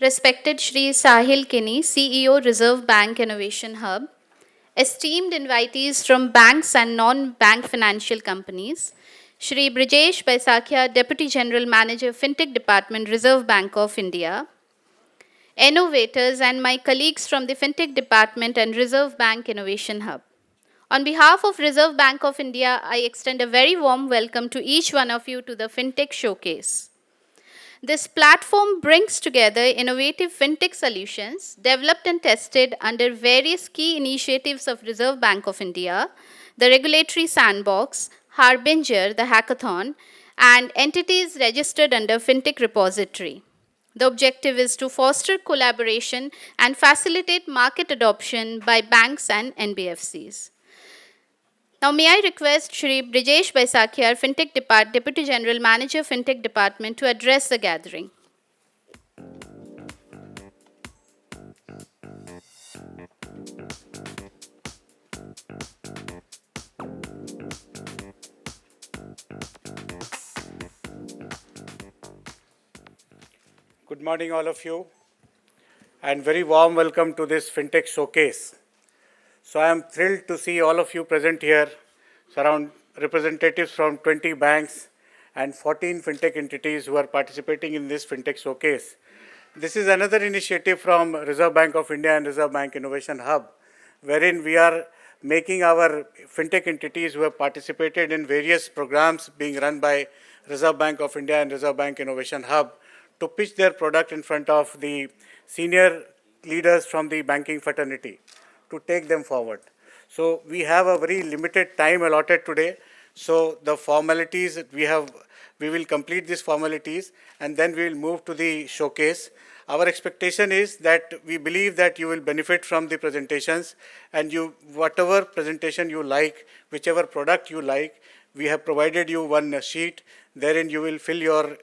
Respected Shri Sahil Kini, CEO, Reserve Bank Innovation Hub, esteemed invitees from banks and non-bank financial companies, Shri Brijesh Baisakhia, Deputy General Manager, Fintech Department, Reserve Bank of India, innovators and my colleagues from the Fintech Department and Reserve Bank Innovation Hub. On behalf of Reserve Bank of India, I extend a very warm welcome to each one of you to the Fintech Showcase. This platform brings together innovative fintech solutions developed and tested under various key initiatives of Reserve Bank of India, the Regulatory Sandbox, Harbinger, the Hackathon, and entities registered under Fintech Repository. The objective is to foster collaboration and facilitate market adoption by banks and NBFCs. Now, may I request Shri Brijesh Baisakhia, Deputy General Manager, Fintech Department, to address the gathering. Good morning, all of you, and very warm welcome to this Fintech Showcase. So I am thrilled to see all of you present here, around representatives from 20 banks and 14 fintech entities who are participating in this Fintech Showcase. This is another initiative from Reserve Bank of India and Reserve Bank Innovation Hub, wherein we are making our fintech entities who have participated in various programs being run by Reserve Bank of India and Reserve Bank Innovation Hub to pitch their product in front of the senior leaders from the banking fraternity to take them forward. So we have a very limited time allotted today. So the formalities we will complete these formalities and then we will move to the showcase. Our expectation is that we believe that you will benefit from the presentations, and whatever presentation you like, whichever product you like, we have provided you one sheet. Therein you will fill your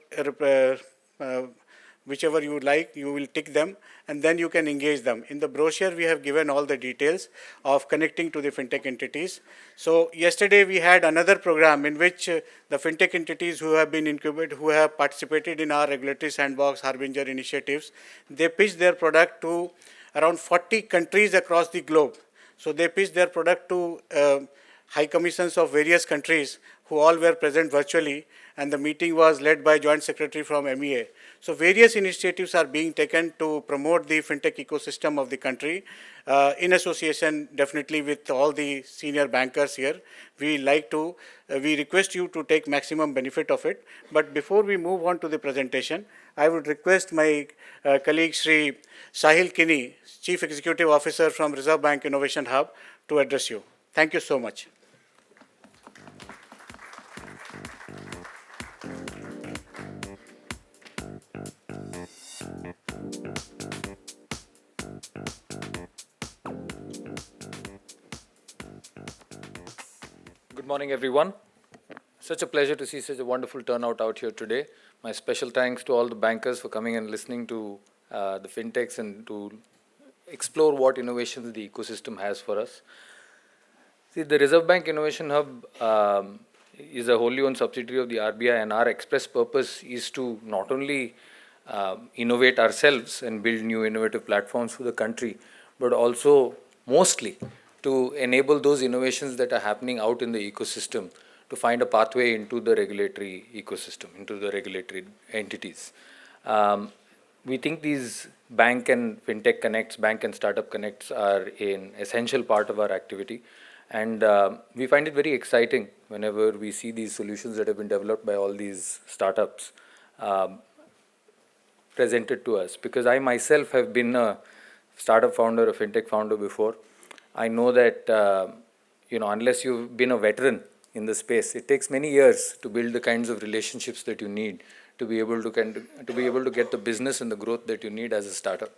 whichever you like, you will tick them, and then you can engage them. In the brochure, we have given all the details of connecting to the fintech entities. So yesterday we had another program in which the fintech entities who have been incubated, who have participated in our regulatory sandbox, Harbinger initiatives, they pitched their product to around 40 countries across the globe. So they pitched their product to high commissions of various countries who all were present virtually, and the meeting was led by Joint Secretary from MEA. So various initiatives are being taken to promote the fintech ecosystem of the country in association definitely with all the senior bankers here. We request you to take maximum benefit of it. But before we move on to the presentation, I would request my colleague Sri Sahil Kini, Chief Executive Officer from Reserve Bank Innovation Hub, to address you. Thank you so much. Good morning, everyone. Such a pleasure to see such a wonderful turnout out here today. My special thanks to all the bankers for coming and listening to the fintechs and to explore what innovations the ecosystem has for us. See, the Reserve Bank Innovation Hub is a wholly owned subsidiary of the RBI, and our express purpose is to not only innovate ourselves and build new innovative platforms for the country, but also mostly to enable those innovations that are happening out in the ecosystem to find a pathway into the regulatory ecosystem, into the regulatory entities. We think these bank and fintech connects, bank and startup connects are an essential part of our activity. And we find it very exciting whenever we see these solutions that have been developed by all these startups presented to us. Because I myself have been a startup founder, a fintech founder before. I know that unless you've been a veteran in the space, it takes many years to build the kinds of relationships that you need to be able to get the business and the growth that you need as a startup.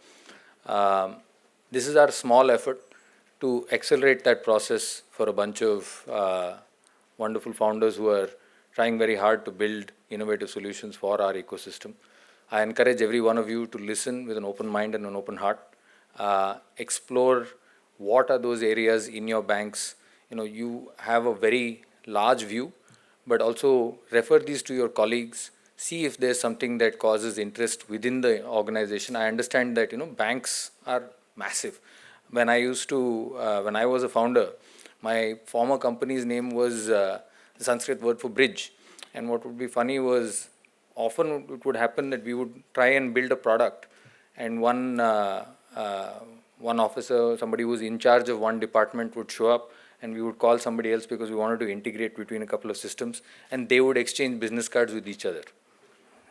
This is our small effort to accelerate that process for a bunch of wonderful founders who are trying very hard to build innovative solutions for our ecosystem. I encourage every one of you to listen with an open mind and an open heart. Explore what are those areas in your banks. You have a very large view, but also refer these to your colleagues, see if there's something that causes interest within the organization. I understand that, banks are massive. When I was a founder, my former company's name was the Sanskrit word for bridge. And what would be funny was often it would happen that we would try and build a product, and one officer, somebody who was in charge of one department would show up, and we would call somebody else because we wanted to integrate between a couple of systems, and they would exchange business cards with each other,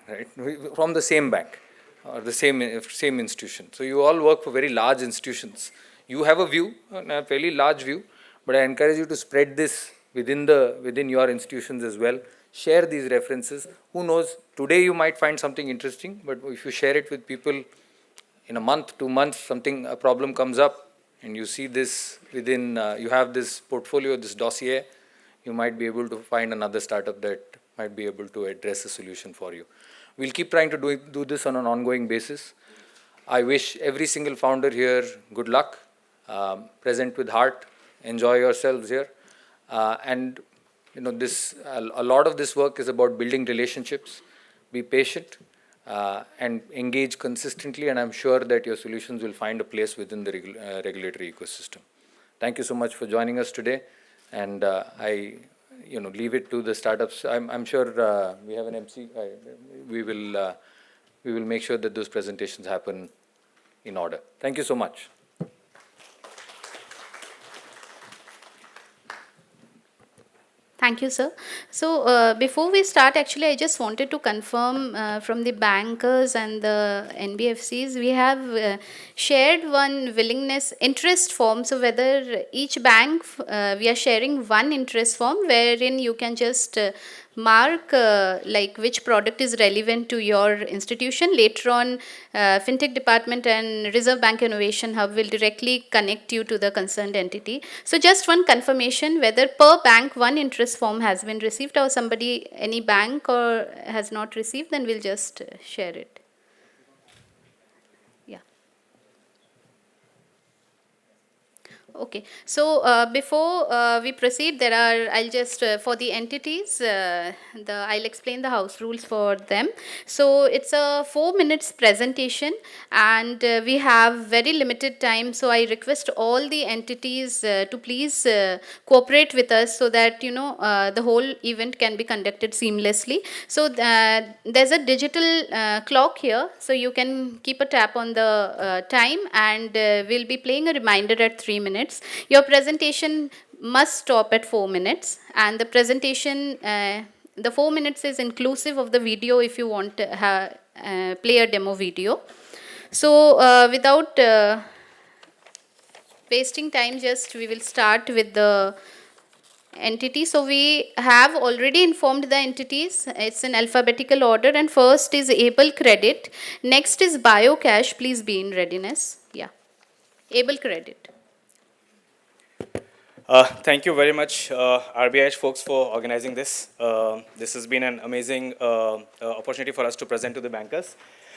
right? From the same bank or the same institution. So you all work for very large institutions. You have a view, a fairly large view, but I encourage you to spread this within your institutions as well. Share these references. Who knows, today you might find something interesting, but if you share it with people in a month, 2 months, a problem comes up, and you see this you have this portfolio, this dossier, you might be able to find another startup that might be able to address a solution for you. We'll keep trying to do this on an ongoing basis. I wish every single founder here good luck, present with heart, enjoy yourselves here, and a lot of this work is about building relationships. Be patient and engage consistently, and I'm sure that your solutions will find a place within the regulatory ecosystem. Thank you so much for joining us today, and I leave it to the startups. I'm sure we have an MC. We will make sure that those presentations happen in order. Thank you so much. Thank you, sir. So before we start, actually, I just wanted to confirm from the bankers and the NBFCs, we have shared one interest form. So whether each bank, we are sharing one interest form wherein you can just mark like which product is relevant to your institution. Later on, Fintech Department and Reserve Bank Innovation Hub will directly connect you to the concerned entity. So just one confirmation whether per bank one interest form has been received, or any bank or has not received, then we'll just share it. Yeah. Okay, so before we proceed, I'll just, for the entities, I'll explain the house rules for them. So it's a 4 minutes presentation, and we have very limited time. So I request all the entities to please cooperate with us so that, the whole event can be conducted seamlessly. So there's a digital clock here, so you can keep a tap on the time, and we'll be playing a reminder at 3 minutes. Your presentation must stop at 4 minutes, and the presentation, the 4 minutes is inclusive of the video if you want to play a demo video. So without wasting time, we will start with the entity. So we have already informed the entities. It's in alphabetical order, and first is Able Credit, next is BioCash. Please be in readiness. Yeah, Able Credit. Thank you very much, RBIH folks, for organizing this. This has been an amazing opportunity for us to present to the bankers.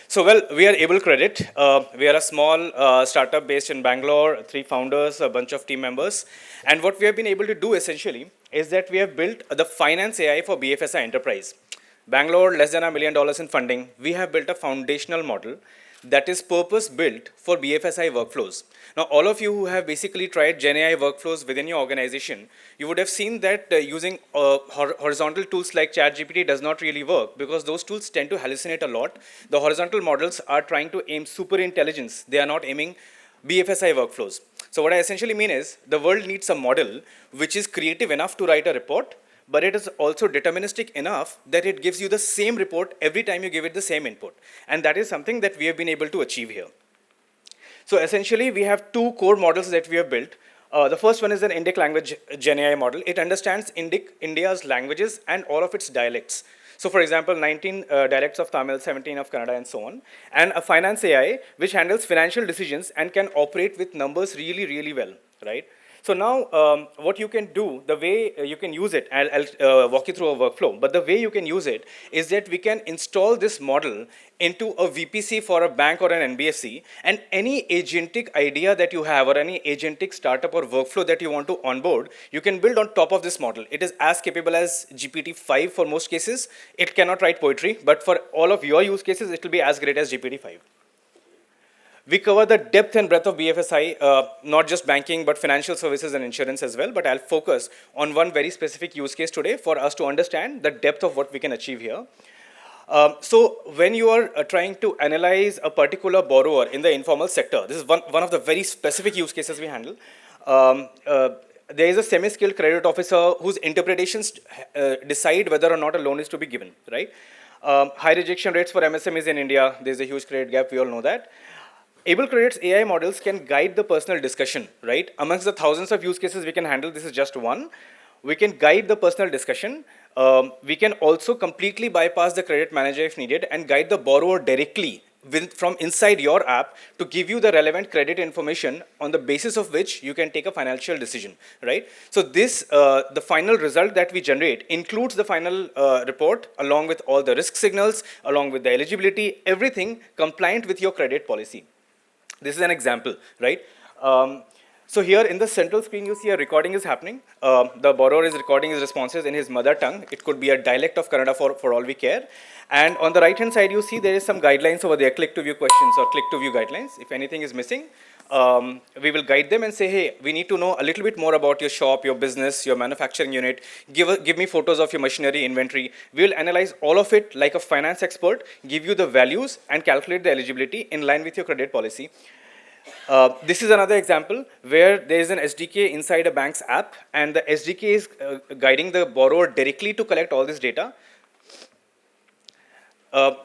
So, well, we are Able Credit. We are a small startup based in Bangalore, 3 founders, a bunch of team members. And what we have been able to do essentially is that we have built the finance AI for BFSI enterprise. Bangalore, less than $1 million in funding. We have built a foundational model that is purpose-built for BFSI workflows. Now, all of you who have basically tried GenAI workflows within your organization, you would have seen that using horizontal tools like ChatGPT does not really work, because those tools tend to hallucinate a lot. The horizontal models are trying to aim super intelligence. They are not aiming BFSI workflows. So what I essentially mean is the world needs a model which is creative enough to write a report, but it is also deterministic enough that it gives you the same report every time you give it the same input. And that is something that we have been able to achieve here. So essentially, we have 2 core models that we have built. The first one is an Indic language GenAI model. It understands India's languages and all of its dialects. So for example, 19 dialects of Tamil, 17 of Kannada, and so on. And a finance AI, which handles financial decisions and can operate with numbers really, really well, right? So now, what you can do, the way you can use it, I'll walk you through a workflow, but the way you can use it is that we can install this model into a VPC for a bank or an NBFC, and any agentic idea that you have or any agentic startup or workflow that you want to onboard, you can build on top of this model. It is as capable as GPT-5 for most cases. It cannot write poetry, but for all of your use cases, it will be as great as GPT-5. We cover the depth and breadth of BFSI, not just banking, but financial services and insurance as well. But I'll focus on one very specific use case today for us to understand the depth of what we can achieve here. So when you are trying to analyze a particular borrower in the informal sector, this is one of the very specific use cases we handle. There is a semi-skilled credit officer whose interpretations decide whether or not a loan is to be given, right? High rejection rates for MSMEs in India, there's a huge credit gap, we all know that. Able Credit's AI models can guide the personal discussion, right? Amongst the thousands of use cases we can handle, this is just one. We can guide the personal discussion. We can also completely bypass the credit manager if needed and guide the borrower directly from inside your app to give you the relevant credit information on the basis of which you can take a financial decision, right? So this, the final result that we generate includes the final report along with all the risk signals, along with the eligibility, everything compliant with your credit policy. This is an example, right? So here in the central screen, you see a recording is happening. The borrower is recording his responses in his mother tongue. It could be a dialect of Kannada for all we care. And on the right-hand side, you see there is some guidelines over there, click-to-view questions or click-to-view guidelines. If anything is missing, we will guide them and say, hey, we need to know a little bit more about your shop, your business, your manufacturing unit. Give me photos of your machinery inventory. We will analyze all of it like a finance expert, give you the values and calculate the eligibility in line with your credit policy. This is another example where there is an SDK inside a bank's app and the SDK is guiding the borrower directly to collect all this data.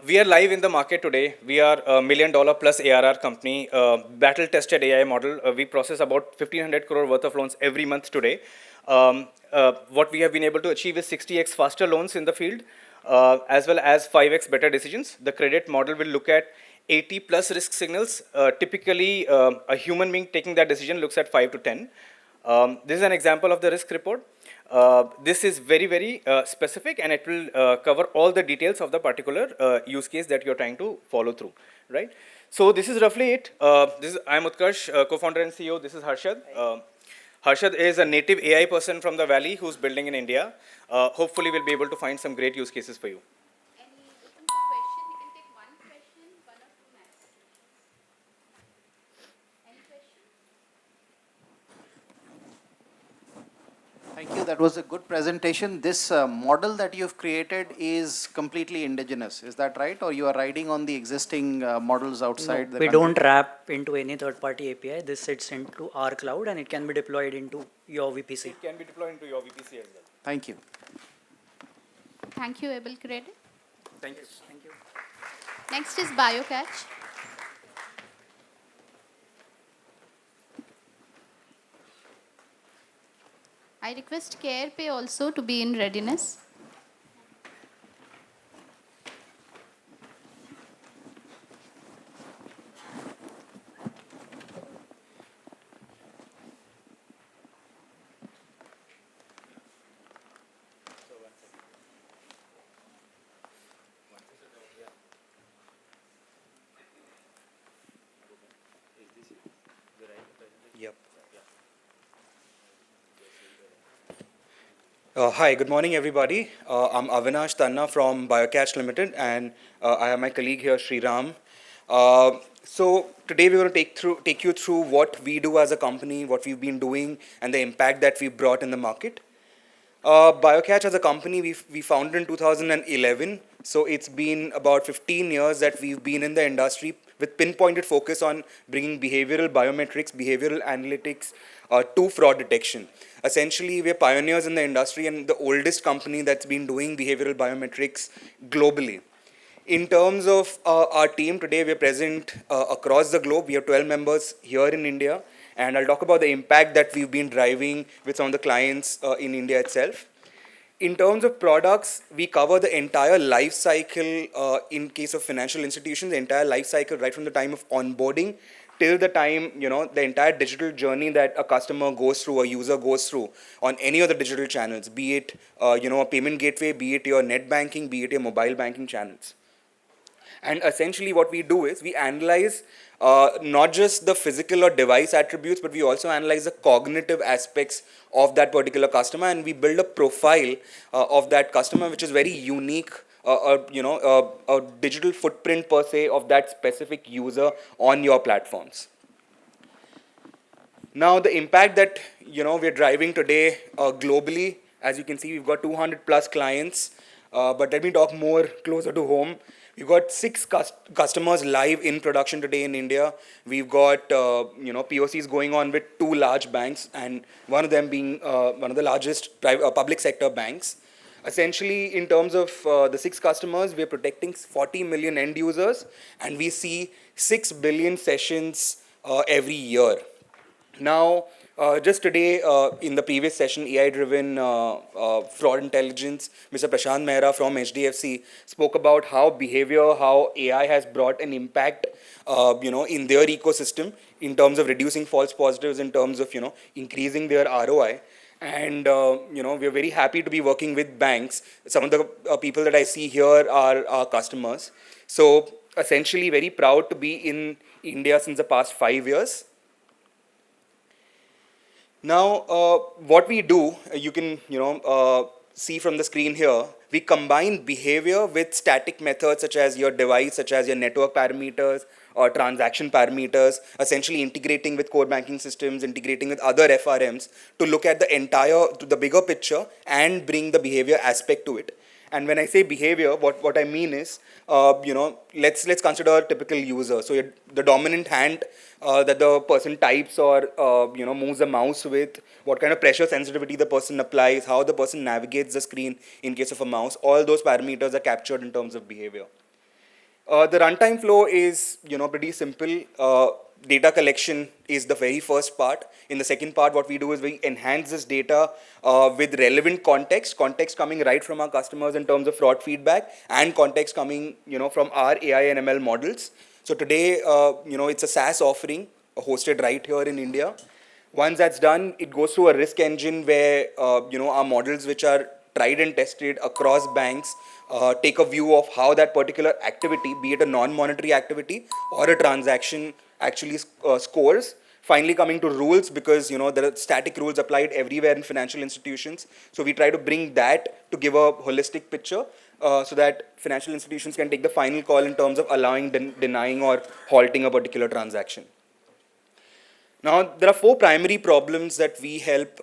We are live in the market today. We are a $1 million plus ARR company, battle-tested AI model. We process about 1,500 crore worth of loans every month today. What we have been able to achieve is 60x faster loans in the field, as well as 5x better decisions. The credit model will look at 80 plus risk signals. Typically, a human being taking that decision looks at 5 to 10. This is an example of the risk report. This is very, very specific and it will cover all the details of the particular use case that you're trying to follow through, right? So this is roughly it. I'm Aakarsh, co-founder and CEO. This is Harshad. Harshad is a native AI person from the Valley who's building in India. Hopefully we'll be able to find some great use cases for you. Thank you. That was a good presentation. This model that you've created is completely indigenous. Is that right? Or you are riding on the existing models outside the We country? don't wrap into any third-party API. This sits into our cloud and it can be deployed into your VPC. It can be deployed into your VPC as well. Thank you. Thank you, Able Credit. Thank you. Thank you. Next is BioCatch. I request CarePay also to be in readiness. Yep. Hi, good morning, everybody. I'm Avinash Tanna from BioCatch Limited, and I have my colleague here, Sriram. So today we're going to take you through what we do as a company, what we've been doing, and the impact that we've brought in the market. BioCatch as a company, we founded in 2011, so it's been about 15 years that we've been in the industry with pinpointed focus on bringing behavioral biometrics, behavioral analytics to fraud detection. Essentially, we're pioneers in the industry and the oldest company that's been doing behavioral biometrics globally. In terms of our team today, we're present across the globe. We have 12 members here in India. And I'll talk about the impact that we've been driving with some of the clients in India itself. In terms of products, we cover the entire life cycle in case of financial institutions, the entire life cycle right from the time of onboarding till the time, the entire digital journey that a customer goes through, a user goes through on any of the digital channels, be it, a payment gateway, be it your net banking, be it your mobile banking channels. And essentially what we do is we analyze not just the physical or device attributes, but we also analyze the cognitive aspects of that particular customer, and we build a profile of that customer, which is very unique, a digital footprint per se of that specific user on your platforms. Now, the impact that we're driving today globally, as you can see, we've got 200 plus clients. But let me talk more closer to home. We've got 6 customers live in production today in India. We've got POCs going on with 2 large banks, and one of them being one of the largest public sector banks. Essentially, in terms of the 6 customers, we're protecting 40 million end users, and we see 6 billion sessions every year. Now, just today, in the previous session, AI-driven fraud intelligence, Mr. Prashant Mehra from HDFC spoke about how how AI has brought an impact, in their ecosystem in terms of reducing false positives, in terms of, increasing their ROI. And, we're very happy to be working with banks. Some of the people that I see here are our customers. So, essentially, very proud to be in India since the past 5 years. Now, what we do, you can see from the screen here, we combine behavior with static methods such as your device, such as your network parameters or transaction parameters, essentially integrating with core banking systems, integrating with other FRMs to look at the bigger picture and bring the behavior aspect to it. And when I say behavior, what I mean is, let's consider a typical user. So the dominant hand that the person types or moves the mouse with, what kind of pressure sensitivity the person applies, how the person navigates the screen in case of a mouse, all those parameters are captured in terms of behavior. The runtime flow is pretty simple. Data collection is the very first part. In the second part, what we do is we enhance this data with relevant context coming right from our customers in terms of fraud feedback, and context coming from our AI and ML models. So today, it's a SaaS offering hosted right here in India. Once that's done, it goes through a risk engine where our models, which are tried and tested across banks, take a view of how that particular activity, be it a non-monetary activity or a transaction, actually scores. Finally, coming to rules, because there are static rules applied everywhere in financial institutions. So we try to bring that to give a holistic picture, so that financial institutions can take the final call in terms of allowing, denying, or halting a particular transaction. Now, there are 4 primary problems that we help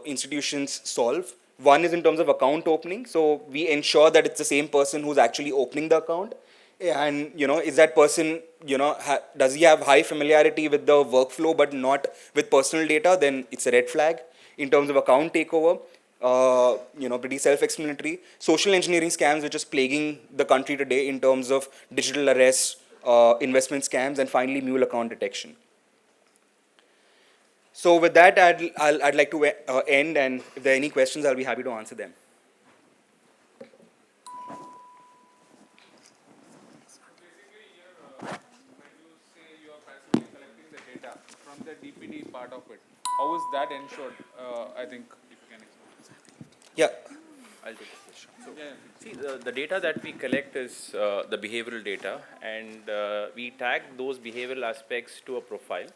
institutions solve. One is in terms of account opening. So we ensure that it's the same person who's actually opening the account. And, is that person, does he have high familiarity with the workflow but not with personal data? Then it's a red flag. In terms of account takeover, pretty self-explanatory. Social engineering scams, which is plaguing the country today in terms of digital arrests, investment scams, and finally, mule account detection. So with that, I'd like to end, and if there are any questions, I'll be happy to answer them. From the DPD part of it, how is that ensured? I think if you can explain. Yeah. I'll take the question. So, see, the data that we collect is the behavioral data, and we tag those behavioral aspects to a profile.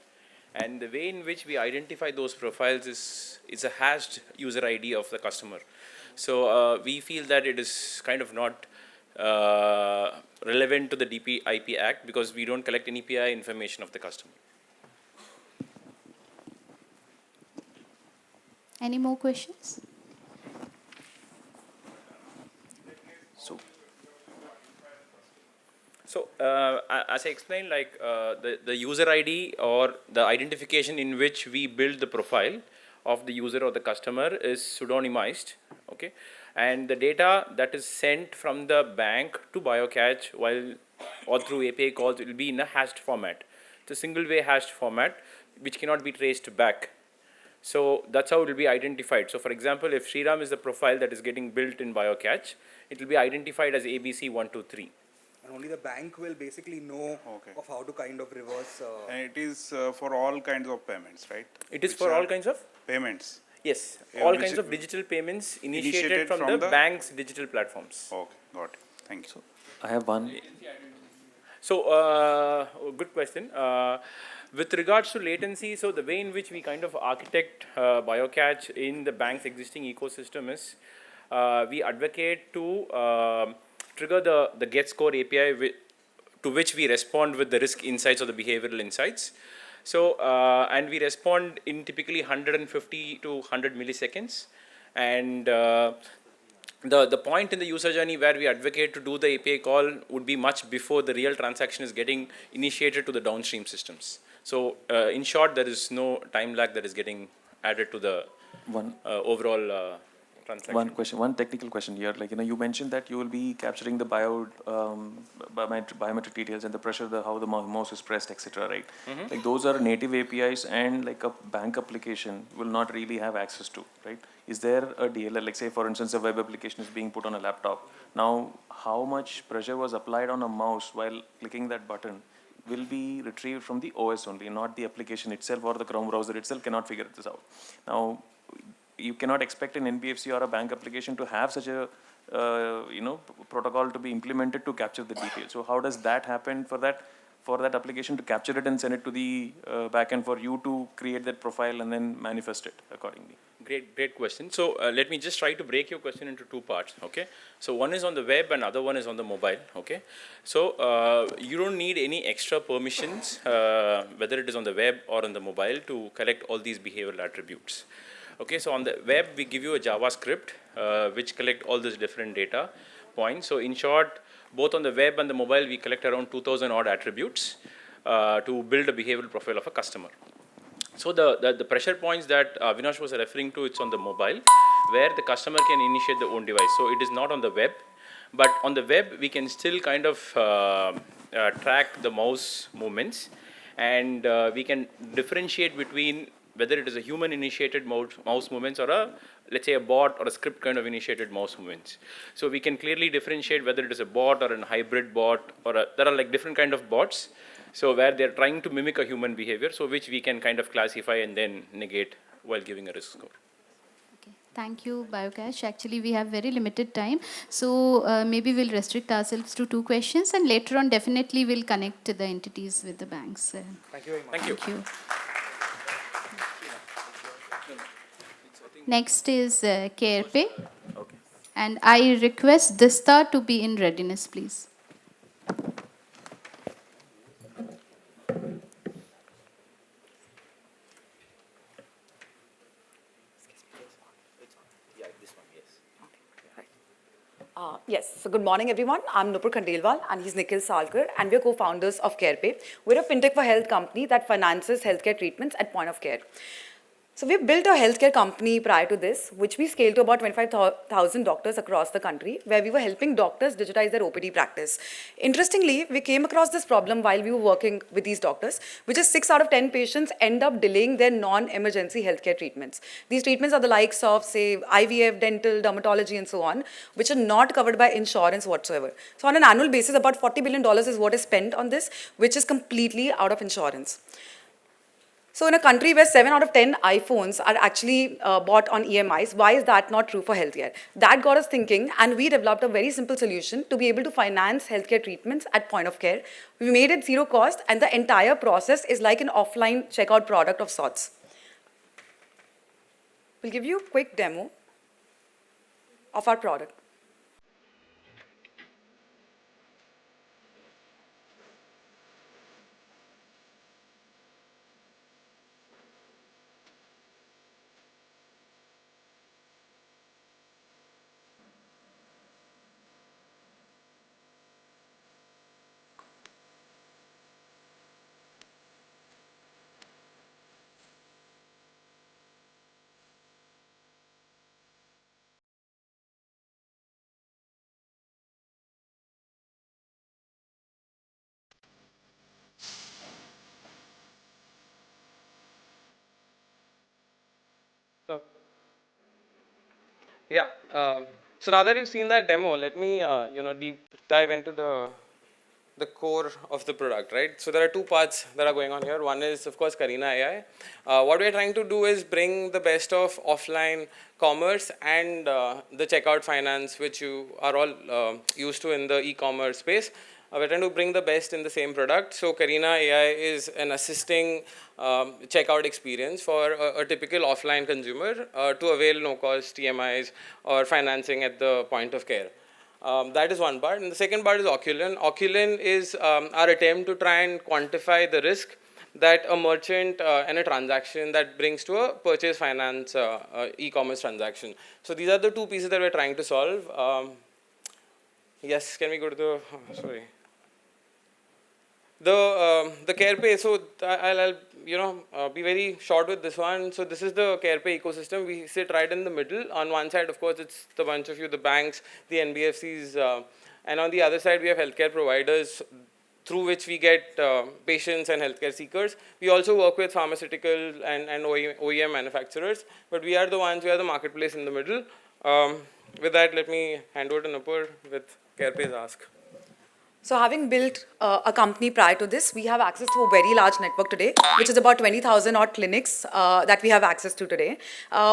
And the way in which we identify those profiles is a hashed user ID of the customer. So we feel that it is kind of not relevant to the DPIP Act, because we don't collect any PI information of the customer. Any more questions? So, as I explained, like the user ID or the identification in which we build the profile of the user or the customer is pseudonymized, okay? And the data that is sent from the bank to BioCatch or through API calls will be in a hashed format. It's a single-way hashed format which cannot be traced back. So that's how it will be identified. So for example, if Sriram is the profile that is getting built in BioCatch, it will be identified as ABC123. and only the bank will basically know Okay. of how to kind of reverse. And it is for all kinds of payments, right? It is Which for are all kinds of? payments. Yes, Yeah, all which kinds is of digital payments initiated initiated from from the the- bank's digital platforms. Okay, got it. Thank you. I have one. So, good question. With regards to latency, so the way in which we kind of architect BioCatch in the bank's existing ecosystem is we advocate to trigger the get score API to which we respond with the risk insights or the behavioral insights. So, and we respond in typically 150 to 100 milliseconds. And the point in the user journey where we advocate to do the API call would be much before the real transaction is getting initiated to the downstream systems. So in short, there is no time lag that is getting added to the One overall transaction. One question, one technical question here. Like, you mentioned that you will be capturing the biometric details and the pressure, how the mouse is pressed, etc. Right? Like those are native APIs, and like a bank application will not really have access to. Right? Is there a DLL? Like, say for instance, a web application is being put on a laptop. Now, how much pressure was applied on a mouse while clicking that button will be retrieved from the OS only, not the application itself, or the Chrome browser itself cannot figure this out. Now, you cannot expect an NBFC or a bank application to have such a protocol to be implemented to capture the details. So how does that happen for that application to capture it and send it to the backend for you to create that profile and then manifest it accordingly? Great question. So let me just try to break your question into two parts. Okay. So one is on the web and other one is on the mobile. Okay. So you don't need any extra permissions, whether it is on the web or on the mobile, to collect all these behavioral attributes. Okay, so on the web, we give you a JavaScript which collect all these different data points. So in short, both on the web and the mobile, we collect around 2,000 odd attributes to build a behavioral profile of a customer. So the pressure points that Avinash was referring to, it's on the mobile, where the customer can initiate their own device. So it is not on the web, but on the web, we can still kind of track the mouse movements, and we can differentiate between whether it is a human initiated mouse movements or let's say a bot or a script kind of initiated mouse movements. So we can clearly differentiate whether it is a bot or a hybrid bot, or there are like different kind of bots. So where they're trying to mimic a human behavior, so which we can kind of classify and then negate while giving a risk score. Okay. Thank you, BioCash. Actually, we have very limited time, so maybe we'll restrict ourselves to 2 questions, and later on, definitely we'll connect the entities with the banks. Thank you very much. Thank you. Thank you. Next is CarePay. Okay. And I request Dista to be in readiness, please. Yes, so good morning everyone. I'm Nupur Khandelwal and he's Nikhil Salkar, and we're co-founders of CarePay. We're a fintech for health company that finances healthcare treatments at point of care. So we built a healthcare company prior to this, which we scaled to about 25,000 doctors across the country, where we were helping doctors digitize their OPD practice. Interestingly, we came across this problem while we were working with these doctors, which is 6 out of 10 patients end up delaying their non-emergency healthcare treatments. These treatments are the likes of, say, IVF, dental, dermatology, and so on, which are not covered by insurance whatsoever. So on an annual basis, about $40 billion is what is spent on this, which is completely out of insurance. So in a country where 7 out of 10 iPhones are actually bought on EMIs, why is that not true for healthcare? That got us thinking, and we developed a very simple solution to be able to finance healthcare treatments at point of care. We made it zero cost, and the entire process is like an offline checkout product of sorts. We'll give you a quick demo of our product. So, yeah. So now that you've seen that demo, let me deep dive into the the core of the product, right? So there are two parts that are going on here. One is, of course, Karina AI. What we're trying to do is bring the best of offline commerce and the checkout finance, which you are all used to in the e-commerce space. We're trying to bring the best in the same product. So Karina AI is an assisting checkout experience for a typical offline consumer to avail no-cost TMIs or financing at the point of care. That is one part. And the second part is Oculin. Oculin is our attempt to try and quantify the risk that a merchant and a transaction that brings to a purchase finance e-commerce transaction. So these are the two pieces that we're trying to solve. Yes, can we go to the, sorry. The CarePay, so I'll be very short with this one. So this is the CarePay ecosystem. We sit right in the middle. On one side, of course, it's the bunch of you, the banks, the NBFCs, and on the other side, we have healthcare providers through which we get patients and healthcare seekers. We also work with pharmaceutical and OEM manufacturers, but we are the marketplace in the middle. With that, let me hand over to Nupur with CarePay's ask. So having built a company prior to this, we have access to a very large network today, which is about 20,000 odd clinics that we have access to today.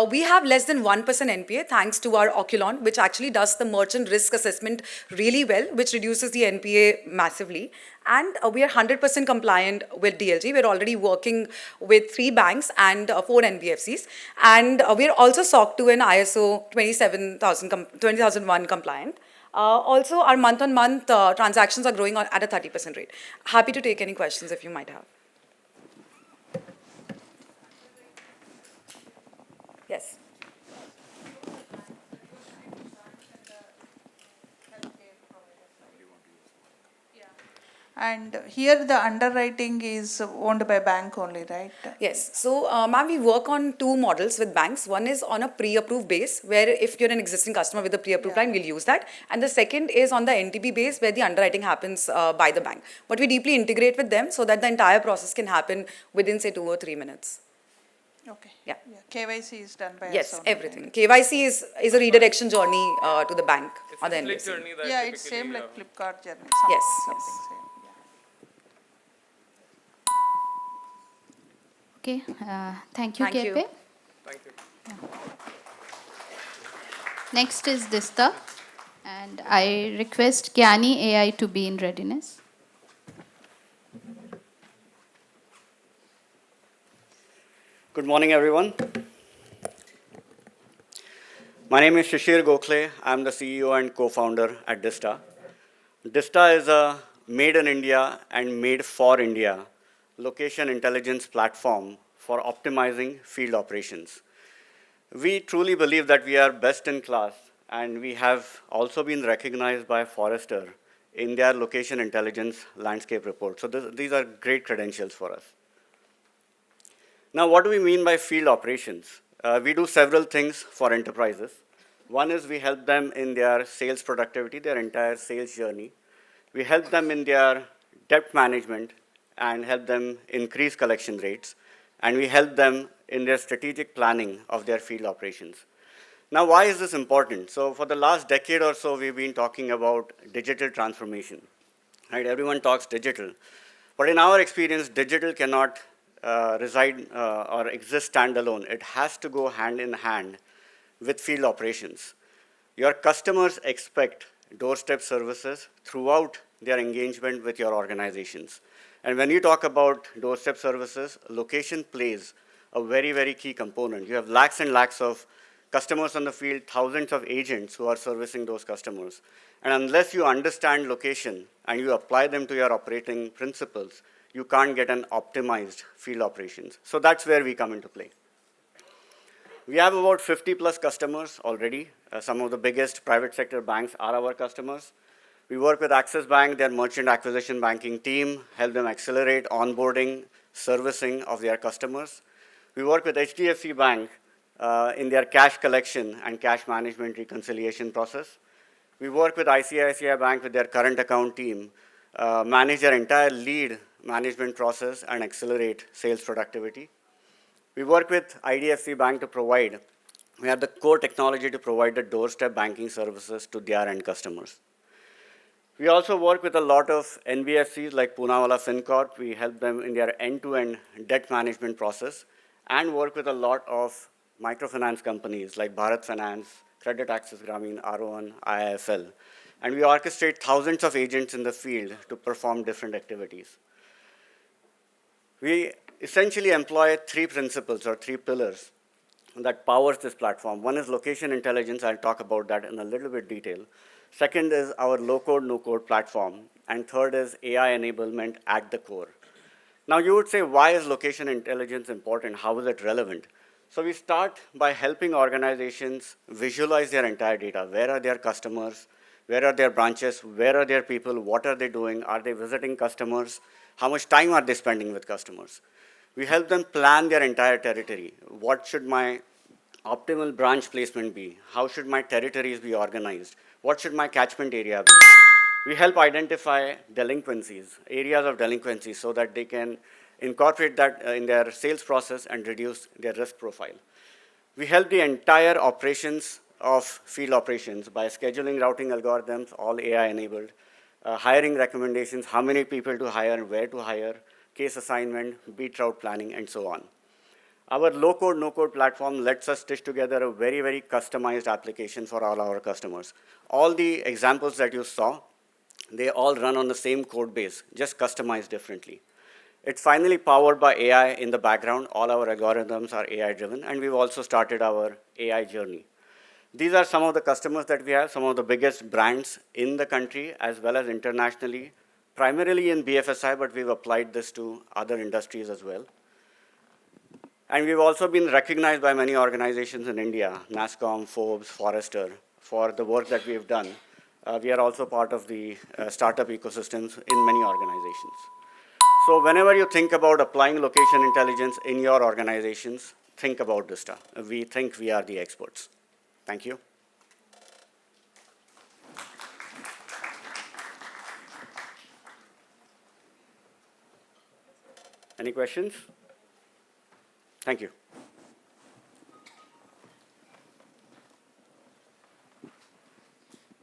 We have less than 1% NPA thanks to our Oculon, which actually does the merchant risk assessment really well, which reduces the NPA massively. And we are 100% compliant with DLG. We're already working with 3 banks and 4 NBFCs. And we're also SOC 2 and ISO 27001 compliant. Also, our month-on-month transactions are growing at a 30% rate. Happy to take any questions if you might have. Yes. And here the underwriting is owned by bank only, right? Yes. So, ma'am, we work on 2 models with banks. One is on a pre-approved base, where if you're an existing customer with a pre-approved line, we'll use that. And the second is on the NTB base, where the underwriting happens by the bank. But we deeply integrate with them so that the entire process can happen within, say, 2 or 3 minutes. Okay. Yeah. KYC is done by us Yes, only, everything. right? KYC is a redirection journey to the bank or the It's NBFC. journey that Yeah, it's same like Flipkart journey. Yes, Something yes. same. Okay, thank you, Thank you. KP. Thank you. Next is Dista, and I request Gyani AI to be in readiness. Good morning, everyone. My name is Shishir Gokhale. I'm the CEO and co-founder at Dista. Dista is a made in India and made for India location intelligence platform for optimizing field operations. We truly believe that we are best in class, and we have also been recognized by Forrester in their location intelligence landscape report. So these are great credentials for us. Now, what do we mean by field operations? We do several things for enterprises. One is we help them in their sales productivity, their entire sales journey. We help them in their debt management and help them increase collection rates. And we help them in their strategic planning of their field operations. Now, why is this important? So for the last decade or so, we've been talking about digital transformation. Right? Everyone talks digital. But in our experience, digital cannot reside or exist standalone. It has to go hand in hand with field operations. Your customers expect doorstep services throughout their engagement with your organizations. And when you talk about doorstep services, location plays a very, very key component. You have lakhs and lakhs of customers on the field, thousands of agents who are servicing those customers. And unless you understand location and you apply them to your operating principles, you can't get an optimized field operations. So that's where we come into play. We have about 50 plus customers already. Some of the biggest private sector banks are our customers. We work with Axis Bank, their merchant acquisition banking team, help them accelerate onboarding, servicing of their customers. We work with HDFC Bank in their cash collection and cash management reconciliation process. We work with ICICI Bank with their current account team, manage their entire lead management process and accelerate sales productivity. We work with IDFC Bank to provide, we have the core technology to provide the doorstep banking services to their end customers. We also work with a lot of NBFCs like Poonawalla FinCorp. We help them in their end-to-end debt management process and work with a lot of microfinance companies like Bharat Finance, Credit Access Grameen, R01, IIFL. And we orchestrate thousands of agents in the field to perform different activities. We essentially employ three principles or three pillars that powers this platform. One is location intelligence. I'll talk about that in a little bit detail. Second is our low-code, no-code platform. And third is AI enablement at the core. Now, you would say, why is location intelligence important? How is it relevant? So we start by helping organizations visualize their entire data. Where are their customers? Where are their branches? Where are their people? What are they doing? Are they visiting customers? How much time are they spending with customers? We help them plan their entire territory. What should my optimal branch placement be? How should my territories be organized? What should my catchment area be? We help identify delinquencies, areas of delinquency, so that they can incorporate that in their sales process and reduce their risk profile. We help the entire operations of field operations by scheduling, routing algorithms, all AI enabled, hiring recommendations, how many people to hire, where to hire, case assignment, beat route planning, and so on. Our low-code, no-code platform lets us stitch together a very, very customized application for all our customers. All the examples that you saw, they all run on the same code base, just customized differently. It's finally powered by AI in the background. All our algorithms are AI-driven, and we've also started our AI journey. These are some of the customers that we have, some of the biggest brands in the country as well as internationally, primarily in BFSI, but we've applied this to other industries as well. And we've also been recognized by many organizations in India, NASSCOM, Forbes, Forrester, for the work that we've done. We are also part of the startup ecosystems in many organizations. So whenever you think about applying location intelligence in your organizations, think about Dista. We think we are the experts. Thank you. Any questions? Thank you.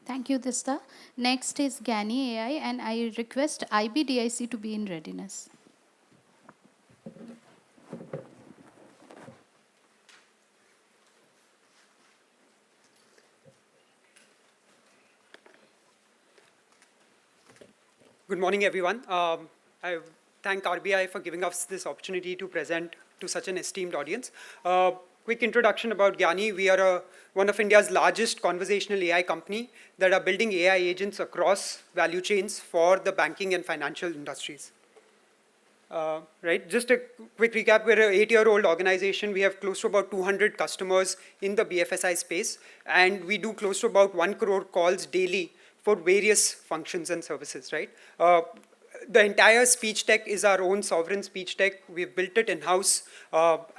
Thank you, Dista. Next is Gani AI, and I request IBDIC to be in readiness. Good morning, everyone. I thank RBI for giving us this opportunity to present to such an esteemed audience. Quick introduction about Gyani. We are one of India's largest conversational AI company that are building AI agents across value chains for the banking and financial industries. Right, just a quick recap, we're an 8-year-old organization. We have close to about 200 customers in the BFSI space, and we do close to about 1 crore calls daily for various functions and services, right? The entire speech tech is our own sovereign speech tech. We've built it in-house,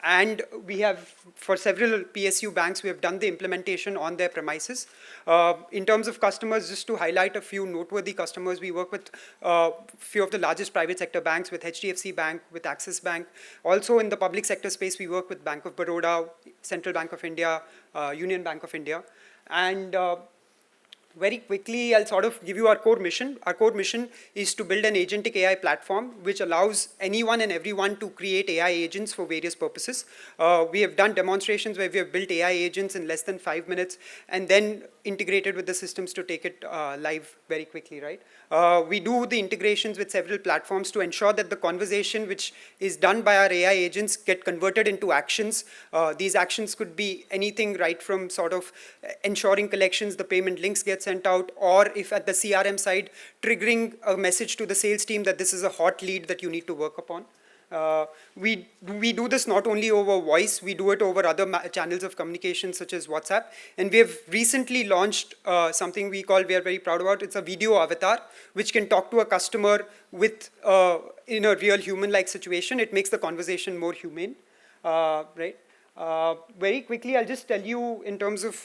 and we have, for several PSU banks, we have done the implementation on their premises. In terms of customers, just to highlight a few noteworthy customers, we work with a few of the largest private sector banks, with HDFC Bank, with Axis Bank. Also in the public sector space, we work with Bank of Baroda, Central Bank of India, Union Bank of India. And very quickly, I'll sort of give you our core mission. Our core mission is to build an agentic AI platform which allows anyone and everyone to create AI agents for various purposes. We have done demonstrations where we have built AI agents in less than 5 minutes and then integrated with the systems to take it live very quickly, right? We do the integrations with several platforms to ensure that the conversation which is done by our AI agents get converted into actions. These actions could be anything right from sort of ensuring collections, the payment links get sent out, or if at the CRM side, triggering a message to the sales team that this is a hot lead that you need to work upon. We do this not only over voice, we do it over other channels of communication such as WhatsApp. And we have recently launched something we are very proud about. It's a video avatar which can talk to a customer with in a real human-like situation. It makes the conversation more humane, right? Very quickly, I'll just tell you in terms of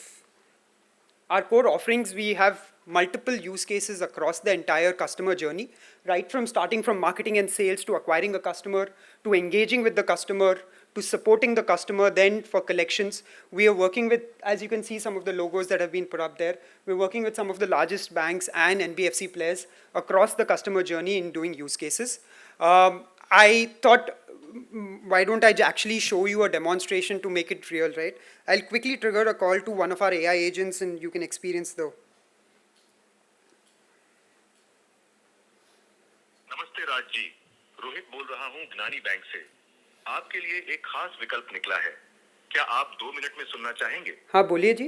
our core offerings, we have multiple use cases across the entire customer journey, right from starting from marketing and sales to acquiring a customer, to engaging with the customer, to supporting the customer, then for collections. We are working with, as you can see, some of the logos that have been put up there. We're working with some of the largest banks and NBFC players across the customer journey in doing use cases. I thought, why don't I actually show you a demonstration to make it real, right? I'll quickly trigger a call to one of our AI agents and you can experience the. नमस्ते राज जी, रोहित बोल रहा हूँ ज्ञानी bank से। आपके लिए एक खास विकल्प निकला है। क्या आप 2 मिनट में सुनना चाहेंगे? हाँ बोलिए जी।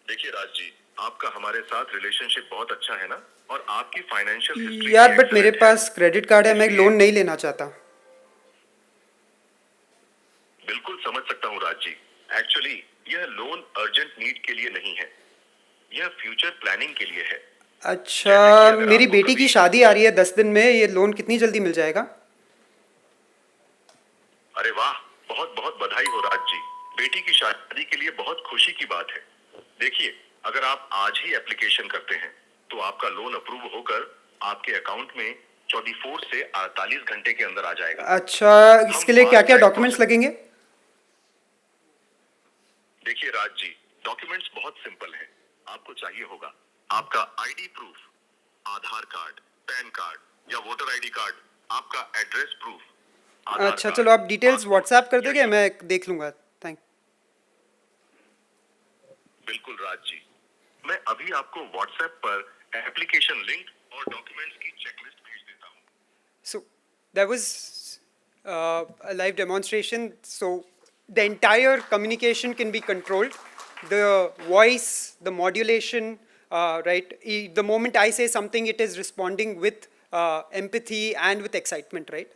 देखिए राज जी, आपका हमारे साथ रिलेशनशिप बहुत अच्छा है ना, और आपकी फाइनेंशियल हिस्ट्री यार बट मेरे पास क्रेडिट कार्ड है, मैं लोन नहीं लेना चाहता। बिल्कुल समझ सकता हूँ राज जी। एक्चुअली यह लोन अर्जेंट नीड के लिए नहीं है, यह फ्यूचर प्लानिंग के लिए है। अच्छा, मेरी बेटी की शादी आ रही है 10 दिन में, ये लोन कितनी जल्दी मिल जाएगा? अरे वाह, बहुत बहुत बधाई हो राज जी। बेटी की शादी के लिए बहुत खुशी की बात है। देखिए, अगर आप आज ही एप्लीकेशन करते हैं तो आपका लोन अप्रूव होकर आपके अकाउंट में 24 से 48 घंटे के अंदर आ जाएगा। अच्छा, इसके लिए क्या क्या डॉक्यूमेंट्स लगेंगे? देखिए राज जी, डॉक्यूमेंट्स बहुत सिंपल हैं। आपको चाहिए होगा आपका आईडी प्रूफ, आधार कार्ड, पैन कार्ड या वोटर आईडी कार्ड, आपका एड्रेस प्रूफ। अच्छा चलो, आप डिटेल्स व्हाट्सएप कर दोगे, मैं देख लूंगा। थैंक। बिल्कुल राज जी, मैं अभी आपको व्हाट्सएप पर एप्लीकेशन लिंक और डॉक्यूमेंट्स की चेकलिस्ट भेज देता हूँ। So that was a live demonstration. So the entire communication can be controlled. The voice, the modulation, right? The moment I say something, it is responding with empathy and with excitement, right?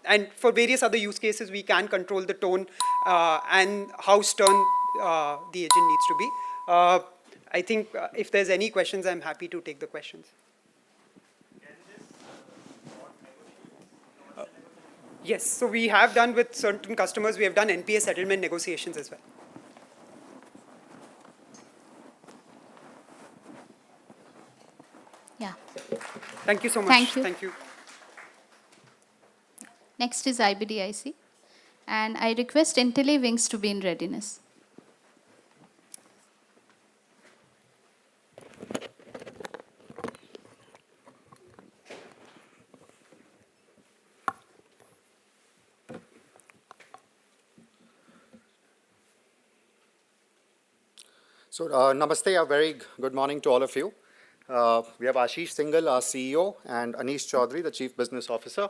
And for various other use cases, we can control the tone and how stern the agent needs to be. I think if there's any questions, I'm happy to take the questions. Yes, so we have done with certain customers, we have done NPA settlement negotiations as well. Yeah. Thank you so much. Thank you. Thank you. Next is IBDIC. And I request IntelliWings to be in readiness. So, namaste, a very good morning to all of you. We have Ashish Singhal, our CEO, and Anish Chaudhary, the Chief Business Officer.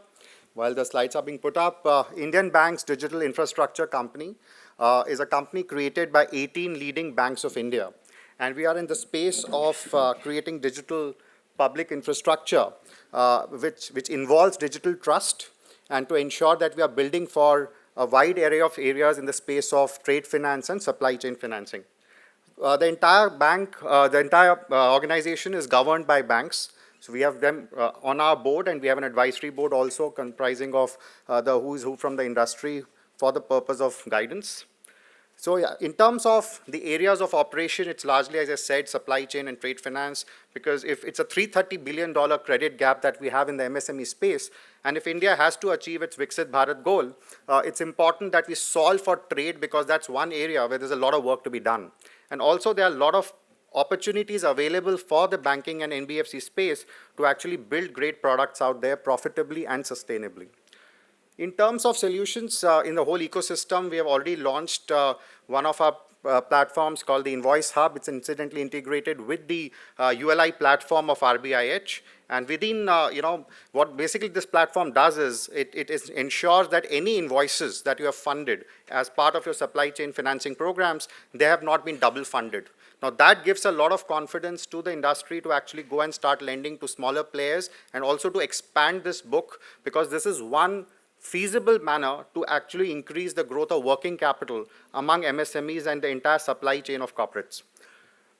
While the slides are being put up, Indian Bank's Digital Infrastructure Company is a company created by 18 leading banks of India. And we are in the space of creating digital public infrastructure, which involves digital trust, and to ensure that we are building for a wide array of areas in the space of trade finance and supply chain financing. The entire bank, the entire organization is governed by banks. So we have them on our board, and we have an advisory board also comprising of the who's who from the industry for the purpose of guidance. So yeah, in terms of the areas of operation, it's largely, as I said, supply chain and trade finance, because if it's a $330 billion credit gap that we have in the MSME space, and if India has to achieve its Viksit Bharat goal, it's important that we solve for trade, because that's one area where there's a lot of work to be done. And also there are a lot of opportunities available for the banking and NBFC space to actually build great products out there profitably and sustainably. In terms of solutions in the whole ecosystem, we have already launched one of our platforms called the Invoice Hub. It's incidentally integrated with the ULI platform of RBIH. And within, what basically this platform does is it ensures that any invoices that you have funded as part of your supply chain financing programs, they have not been double funded. Now that gives a lot of confidence to the industry to actually go and start lending to smaller players, and also to expand this book, because this is one feasible manner to actually increase the growth of working capital among MSMEs and the entire supply chain of corporates.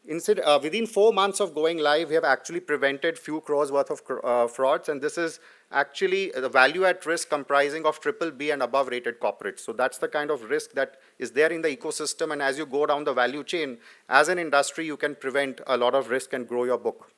Within 4 months of going live, we have actually prevented few crores worth of frauds, and this is actually the value at risk comprising of triple B and above rated corporates. So that's the kind of risk that is there in the ecosystem, and as you go down the value chain, as an industry, you can prevent a lot of risk and grow your book.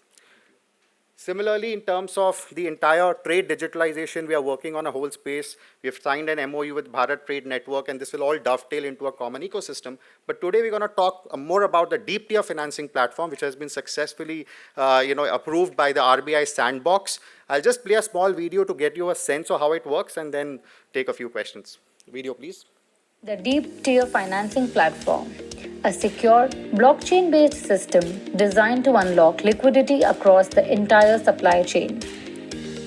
Similarly, in terms of the entire trade digitalization, we are working on a whole space. We have signed an MOU with Bharat Trade Network, and this will all dovetail into a common ecosystem. But today we're going to talk more about the deep tier financing platform, which has been successfully approved by the RBI sandbox. I'll just play a small video to get you a sense of how it works and then take a few questions. Video, please. The Deep Tier Financing Platform, a secure, blockchain-based system designed to unlock liquidity across the entire supply chain.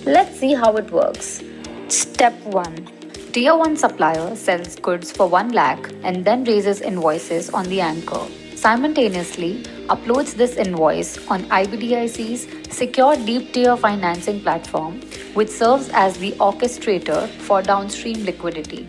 Let's see how it works. Step 1. Tier 1 supplier sells goods for 1 lakh and then raises invoices on the anchor. Simultaneously, uploads this invoice on IBDIC's secure deep tier financing platform, which serves as the orchestrator for downstream liquidity.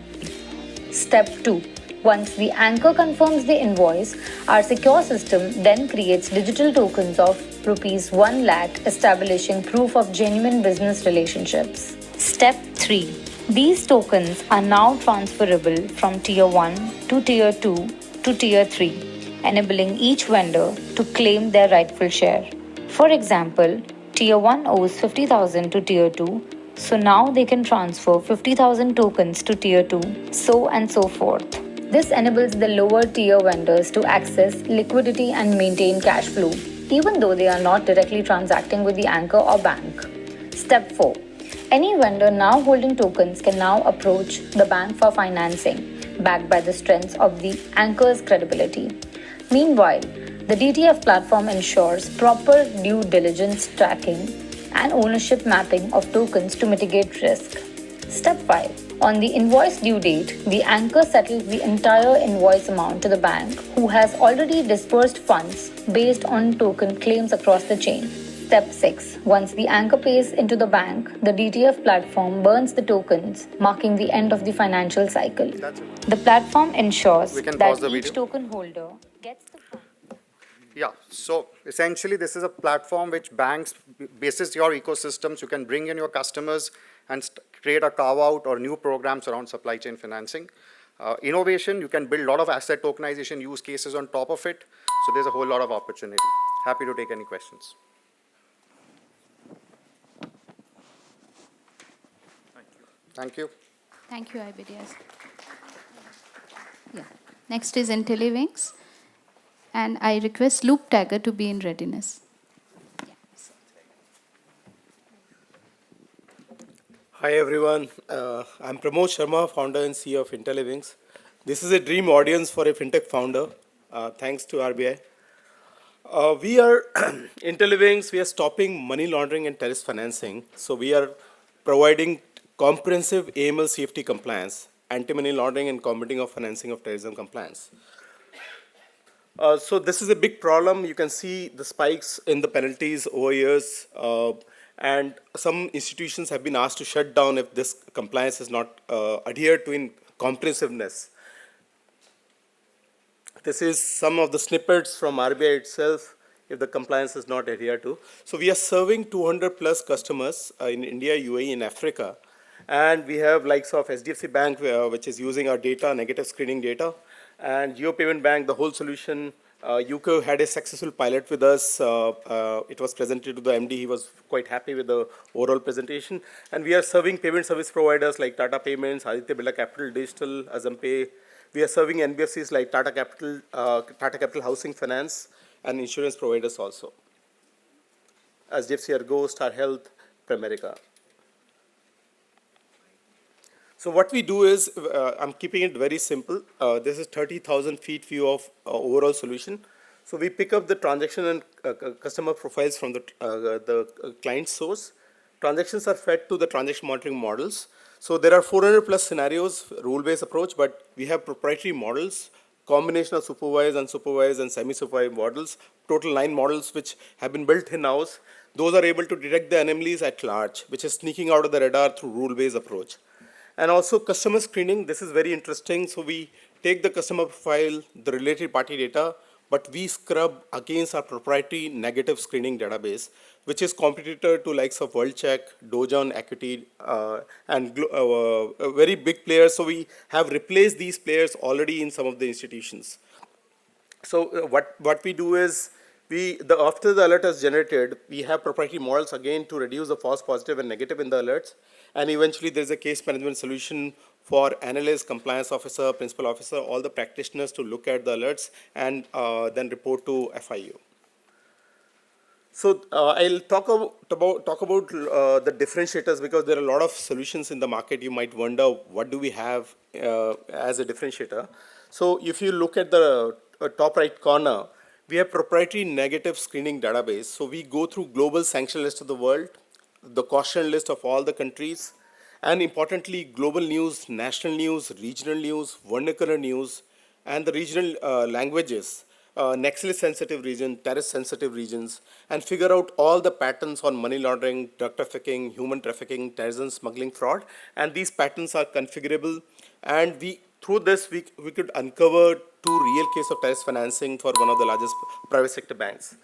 Step 2. Once the anchor confirms the invoice, our secure system then creates digital tokens of rupees 1 lakh, establishing proof of genuine business relationships. Step 3. These tokens are now transferable from Tier 1 to Tier 2 to Tier 3, enabling each vendor to claim their rightful share. For example, Tier 1 owes 50,000 to Tier 2, so now they can transfer 50,000 tokens to Tier 2, so and so forth. This enables the lower tier vendors to access liquidity and maintain cash flow, even though they are not directly transacting with the anchor or bank. Step 4. Any vendor now holding tokens can now approach the bank for financing, backed by the strengths of the anchor's credibility. Meanwhile, the DTF platform ensures proper due diligence tracking and ownership mapping of tokens to mitigate risk. Step 5. On the invoice due date, the anchor settles the entire invoice amount to the bank, who has already disbursed funds based on token claims across the chain. Step 6. Once the anchor pays into the bank, the DTF platform burns the tokens, marking the end of the financial cycle. The platform ensures that each token holder gets the funds. Yeah, so essentially this is a platform which banks, bases your ecosystems, you can bring in your customers and create a carve-out or new programs around supply chain financing. Innovation, you can build a lot of asset tokenization use cases on top of it, so there's a whole lot of opportunity. Happy to take any questions. Thank you. Thank you, IBDS. Yeah. Next is IntelliWings. And I request Loop Tagger to be in readiness. Hi everyone, I'm Pramod Sharma, founder and CEO of IntelliWings. This is a dream audience for a fintech founder, thanks to RBI. We are, IntelliWings, we are stopping money laundering and terrorist financing. So we are providing comprehensive AML safety compliance, anti-money laundering and combating of financing of terrorism compliance. So this is a big problem. You can see the spikes in the penalties over years, and some institutions have been asked to shut down if this compliance is not adhered to in comprehensiveness. This is some of the snippets from RBI itself if the compliance is not adhered to. So we are serving 200 plus customers in India, UAE, and Africa. And we have likes of SDFC Bank, which is using our data, negative screening data. And Geo Payment Bank, the whole solution. UCO had a successful pilot with us. It was presented to the MD. He was quite happy with the overall presentation. And we are serving payment service providers like Tata Payments, Aditya Birla Capital Digital, Azampay. We are serving NBFCs like Tata Capital Housing Finance, and insurance providers also, as HDFC Ergo, Star Health, Pramerica. So what we do is, I'm keeping it very simple. This is 30,000 feet view of overall solution. So we pick up the transaction and customer profiles from the client source. Transactions are fed to the transaction monitoring models. So there are 400 plus scenarios, rule-based approach, but we have proprietary models, combination of supervised, unsupervised, and semi-supervised models, total 9 models which have been built in-house. Those are able to detect the anomalies at large, which is sneaking out of the radar through rule-based approach. And also customer screening, this is very interesting. So we take the customer profile, the related party data, but we scrub against our proprietary negative screening database, which is competitor to likes of WorldCheck, Dojan, Equity, and very big players. So we have replaced these players already in some of the institutions. So what we do is, after the alert is generated, we have proprietary models again to reduce the false positive and negative in the alerts. And eventually there's a case management solution for analyst, compliance officer, principal officer, all the practitioners to look at the alerts and then report to FIU. So I'll talk about the differentiators, because there are a lot of solutions in the market. You might wonder, what do we have as a differentiator? So if you look at the top right corner, we have proprietary negative screening database. So we go through global sanction list of the world, the caution list of all the countries, and importantly, global news, national news, regional news, vernacular news, and the regional languages, nexus sensitive region, terrorist sensitive regions, and figure out all the patterns on money laundering, drug trafficking, human trafficking, terrorism, smuggling, fraud. And these patterns are configurable, and through this we could uncover 2 real cases of terrorist financing for one of the largest private sector banks.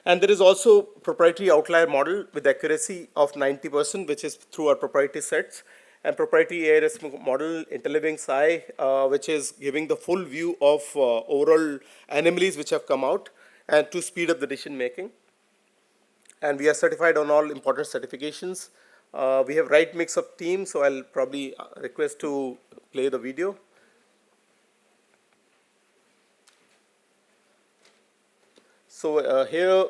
And there is also proprietary outlier model with accuracy of 90%, which is through our proprietary sets, and proprietary ARS model, Interliving's Eye, which is giving the full view of overall anomalies which have come out, and to speed up the decision making. And we are certified on all important certifications. We have right mix of teams, so I'll probably request to play the video. So here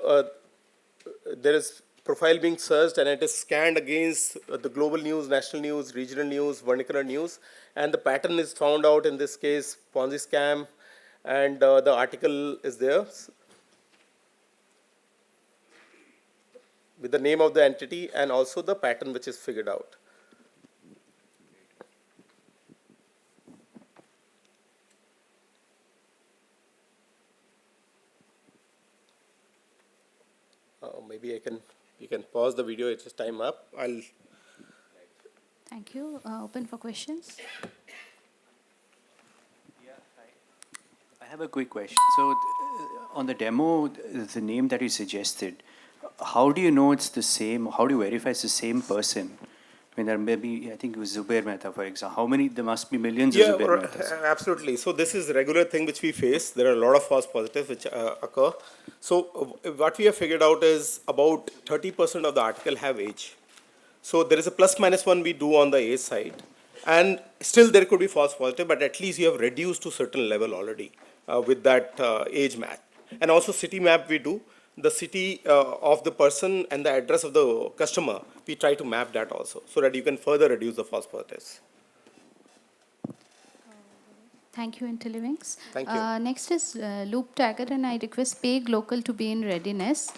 there is profile being searched, and it is scanned against the global news, national news, regional news, vernacular news, and the pattern is found out, in this case Ponzi scam, and the article is there with the name of the entity and also the pattern which is figured out. Maybe you can pause the video. It's time up. Thank you. Open for questions. I have a quick question. So on the demo, the name that you suggested, how do you know it's the same? How do you verify it's the same person? I mean, there may be, I think it was Zubair Mehta, for example. How many? There must be millions of Zubair Mehtas. Absolutely. So this is a regular thing which we face. There are a lot of false positives which occur. So what we have figured out is about 30% of the article have age. So there is a plus minus one we do on the age side. And still there could be false positive, but at least you have reduced to certain level already with that age map. And also city map we do. The city of the person and the address of the customer, we try to map that also, so that you can further reduce the false positives. Thank you, Interlivings. Thank you. Next is Loop Tagger, and I request Peg Local to be in readiness.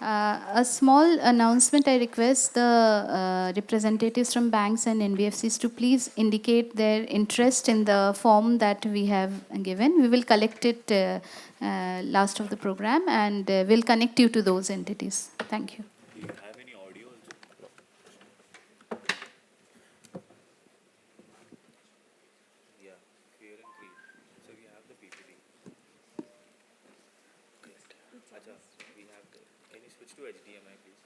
A small announcement, I request the representatives from banks and NBFCs to please indicate their interest in the form that we have given. We will collect it last of the program, and we'll connect you to those entities. Thank you. Do you have any audio also? Yeah, clear and clean. So we have the PPT. Acha, we have the, can you switch to HDMI please?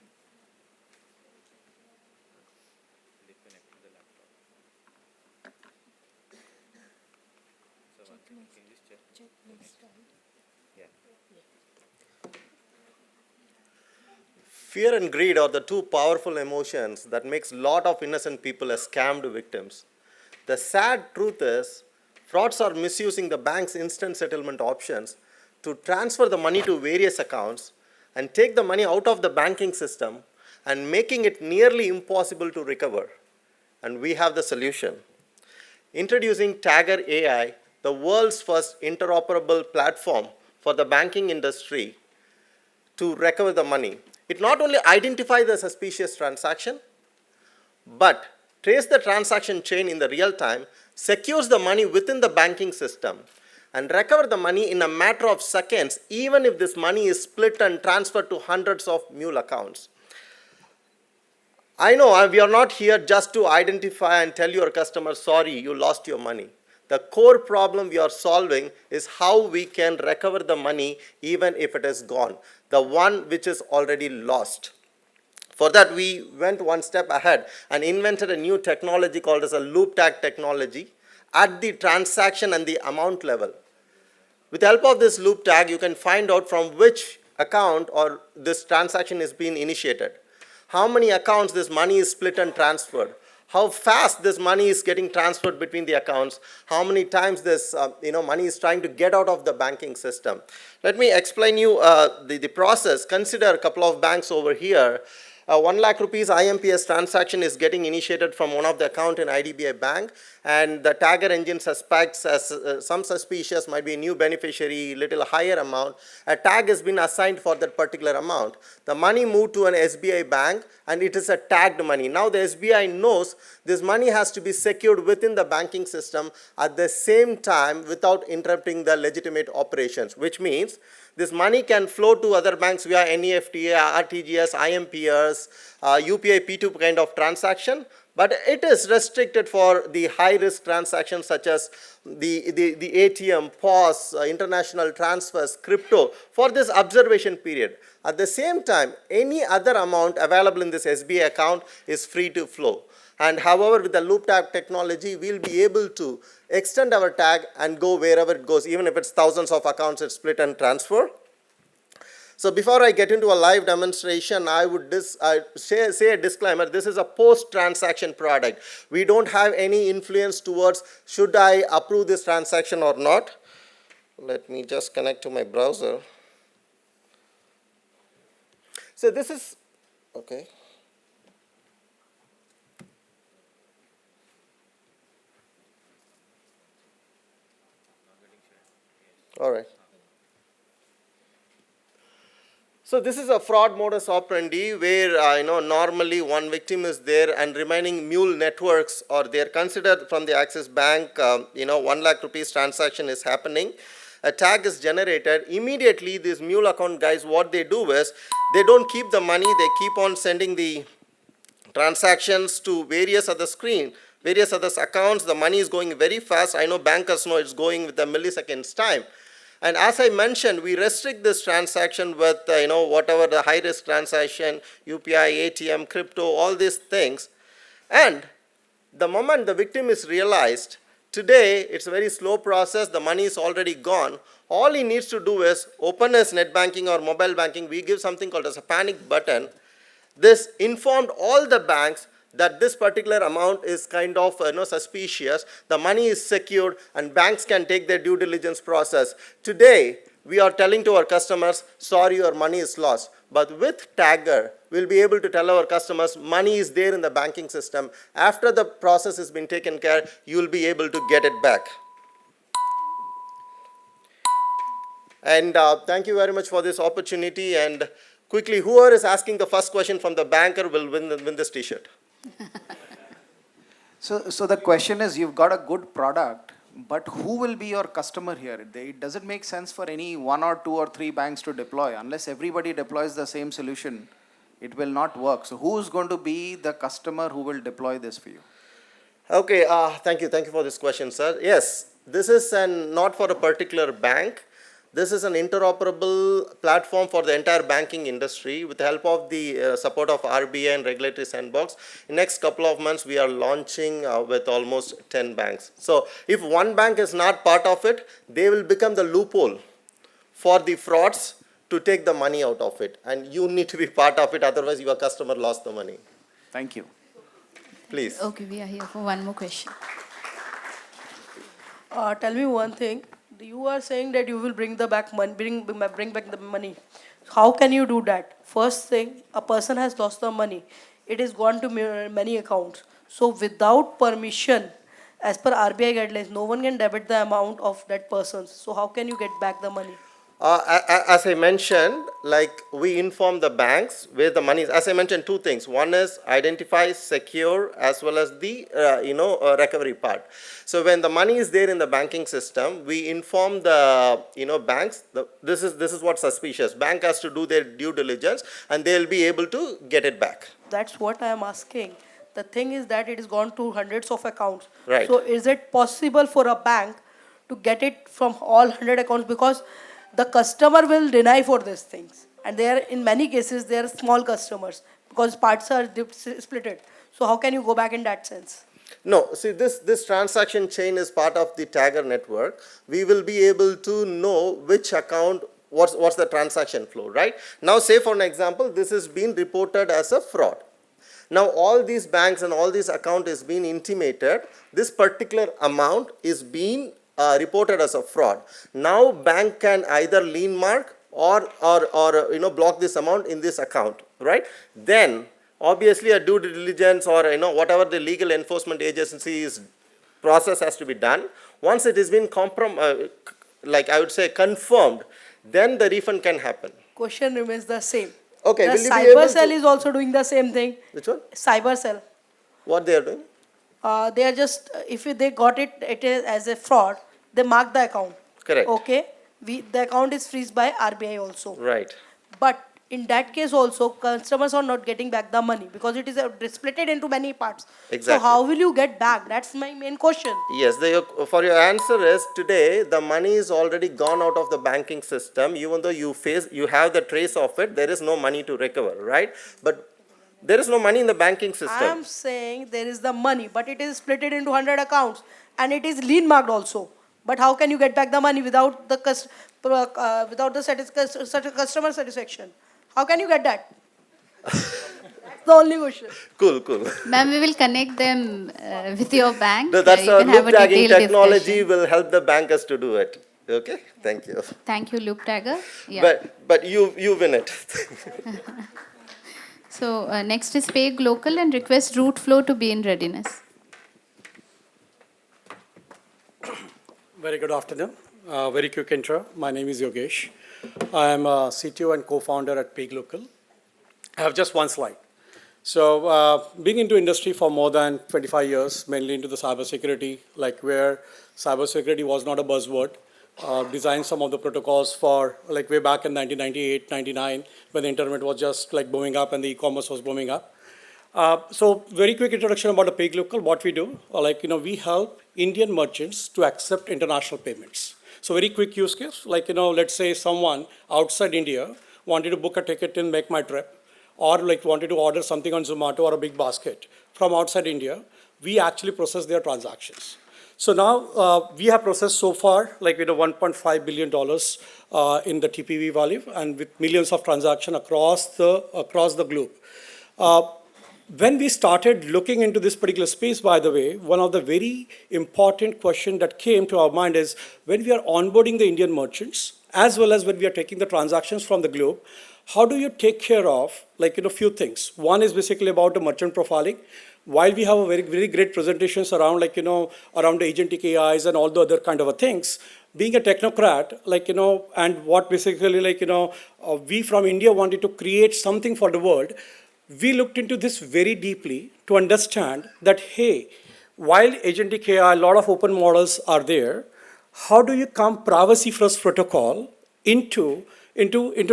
Connect to the laptop. So one second, can you just check next slide? Yeah. Fear and greed are the two powerful emotions that makes a lot of innocent people as scammed victims. The sad truth is, frauds are misusing the bank's instant settlement options to transfer the money to various accounts and take the money out of the banking system and making it nearly impossible to recover. And we have the solution. Introducing Tagger AI, the world's first interoperable platform for the banking industry to recover the money. It not only identifies the suspicious transaction, but trace the transaction chain in the real time, secures the money within the banking system, and recover the money in a matter of seconds, even if this money is split and transferred to hundreds of mule accounts. I know we are not here just to identify and tell your customer, sorry, you lost your money. The core problem we are solving is how we can recover the money even if it is gone, the one which is already lost. For that, we went one step ahead and invented a new technology called as a loop tag technology at the transaction and the amount level. With the help of this loop tag, you can find out from which account or this transaction is being initiated, how many accounts this money is split and transferred, how fast this money is getting transferred between the accounts, how many times this money is trying to get out of the banking system. Let me explain you the process. Consider a couple of banks over here. 1 lakh rupees IMPS transaction is getting initiated from one of the account in IDBI bank, and the tagger engine suspects as some suspicious might be a new beneficiary, little higher amount. A tag has been assigned for that particular amount. The money moved to an SBI bank and it is a tagged money. Now the SBI knows this money has to be secured within the banking system at the same time without interrupting the legitimate operations, which means this money can flow to other banks via NEFT, RTGS, IMPS, UPI P2 kind of transaction, but it is restricted for the high-risk transactions such as the ATM, POS, international transfers, crypto, for this observation period. At the same time, any other amount available in this SBI account is free to flow. And however, with the loop tag technology, we'll be able to extend our tag and go wherever it goes, even if it's thousands of accounts, it's split and transfer. So before I get into a live demonstration, I would say a disclaimer. This is a post-transaction product. We don't have any influence towards should I approve this transaction or not. Let me just connect to my browser. So this is, okay. All right. So this is a fraud modus operandi where normally one victim is there and remaining mule networks are there. Considered from the Axis Bank, 1 lakh rupees transaction is happening. A tag is generated. Immediately these mule account guys, what they do is they don't keep the money. They keep on sending the transactions to various other accounts. The money is going very fast. I know bankers know it's going with a milliseconds time. And as I mentioned, we restrict this transaction with whatever the high risk transaction, UPI, ATM, crypto, all these things. And the moment the victim is realized, today it's a very slow process, the money is already gone. All he needs to do is open his net banking or mobile banking. We give something called as a panic button. This informed all the banks that this particular amount is kind of suspicious, the money is secured, and banks can take their due diligence process. Today, we are telling to our customers, sorry, your money is lost. But with Tagger, we'll be able to tell our customers, money is there in the banking system. After the process has been taken care, you'll be able to get it back. And thank you very much for this opportunity. And quickly, whoever is asking the first question from the banker will win this t-shirt. So the question is, you've got a good product, but who will be your customer here? It doesn't make sense for any 1 or 2 or 3 banks to deploy. Unless everybody deploys the same solution, it will not work. So who's going to be the customer who will deploy this for you? Okay, thank you for this question, sir. Yes, this is not for a particular bank. This is an interoperable platform for the entire banking industry with the help of the support of RBI and regulatory sandbox. In next couple of months, we are launching with almost 10 banks. So if one bank is not part of it, they will become the loophole for the frauds to take the money out of it. And you need to be part of it, otherwise your customer lost the money. Thank you. Please. Okay, we are here for one more question. Tell me one thing. You are saying that you will bring back the money. How can you do that? First thing, a person has lost the money. It is gone to many accounts. So without permission, as per RBI guidelines, no one can debit the amount of that person. So how can you get back the money? As I mentioned, like we inform the banks where the money is. As I mentioned, 2 things. One is identify, secure, as well as the recovery part. So when the money is there in the banking system, we inform the banks. This is what's suspicious. Bank has to do their due diligence, and they'll be able to get it back. That's what I am asking. The thing is that it is gone to hundreds of accounts. Right. So is it possible for a bank to get it from all 100 accounts? Because the customer will deny for these things. And they are, in many cases, they are small customers because parts are splitted. So how can you go back in that sense? No, see this transaction chain is part of the tagger network. We will be able to know which account, what's the transaction flow, right? Now say for an example, this is being reported as a fraud. Now all these banks and all these account is being intimated, this particular amount is being reported as a fraud. Now bank can either lien mark or block this amount in this account, right? Then obviously a due diligence or whatever the legal enforcement agency's process has to be done. Once it has been confirmed, then the refund can happen. Question remains the same. Okay, The will you be cyber able cell to- is also doing the same thing. Which one? Cyber cell. What they are doing? They are just, if they got it is as a fraud, they mark the account. Correct. Okay. The account is freezed by RBI also. Right. But in that case also, customers are not getting back the money because it is split into many parts. Exactly. So how will you get back? That's my main question. Yes, for your answer is today the money is already gone out of the banking system. Even though you have the trace of it, there is no money to recover, right? But there is no money in the banking system. I am saying there is the money, but it is split into 100 accounts and it is lien marked also. But how can you get back the money without the customer satisfaction? How can you get that? That's the only question. Cool. Ma'am, we will connect them with your bank. That's You our can have a loop tagging detailed technology discussion. will help the bankers to do it. Okay, thank you. Thank you, Loop Tagger. Yeah. But you win it. So next is pay local and request route flow to be in readiness. Very good afternoon. Very quick intro. My name is Yogesh. I am a CTO and co-founder at Pig Local. I have just one slide. So being into industry for more than 25 years, mainly into the cybersecurity, like where cybersecurity was not a buzzword, designed some of the protocols for like way back in 1998, 99, when the internet was just like booming up and the e-commerce was booming up. So very quick introduction about the Pig Local, what we do. We help Indian merchants to accept international payments. So very quick use case, let's say someone outside India wanted to book a ticket in Make My Trip, or wanted to order something on Zomato or a big basket from outside India, we actually process their transactions. So now we have processed so far $1.5 billion in the TPV value and with millions of transactions across the globe. When we started looking into this particular space, by the way, one of the very important questions that came to our mind is when we are onboarding the Indian merchants, as well as when we are taking the transactions from the globe, how do you take care of few things? One is basically about the merchant profiling. While we have a very, very great presentations around around the agentic AIs and all the other kind of things, being a technocrat, and what basically we from India wanted to create something for the world, we looked into this very deeply to understand that, hey, while agentic AI, a lot of open models are there, how do you come privacy first protocol into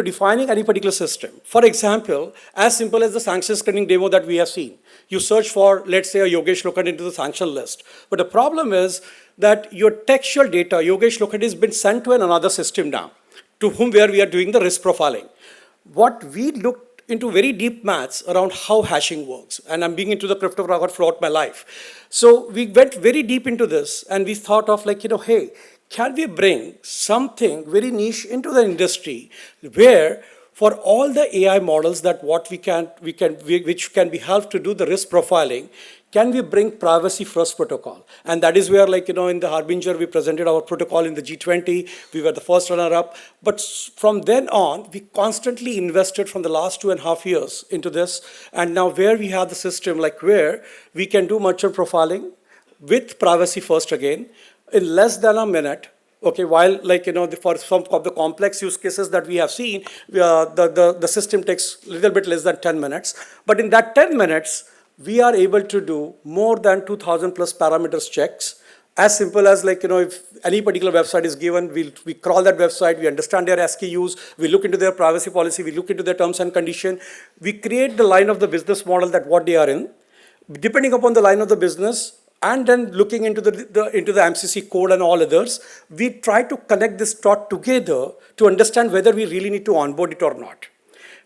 defining any particular system? For example, as simple as the sanction screening demo that we have seen. You search for, let's say, a Yogesh Lokand into the sanction list. But the problem is that your textual data, Yogesh Lokand, has been sent to another system now, to whom where we are doing the risk profiling. What we looked into very deep maths around how hashing works. And I'm being into the cryptographer throughout my life. So we went very deep into this and we thought of hey, can we bring something very niche into the industry where for all the AI models that which can be helped to do the risk profiling, can we bring privacy first protocol? And that is where in the Harbinger, we presented our protocol in the G20, we were the first runner up. But from then on, we constantly invested from the last 2.5 years into this. And now where we have the system, where we can do merchant profiling with privacy first again, in less than a minute. Okay, while for some of the complex use cases that we have seen, the system takes a little bit less than 10 minutes. But in that 10 minutes, we are able to do more than 2,000 plus parameters checks. As simple as if any particular website is given, we crawl that website, we understand their SKUs, we look into their privacy policy, we look into their terms and condition, we create the line of the business model that what they are in. depending upon the line of the business, and then looking into the MCC code and all others, we try to connect this dot together to understand whether we really need to onboard it or not.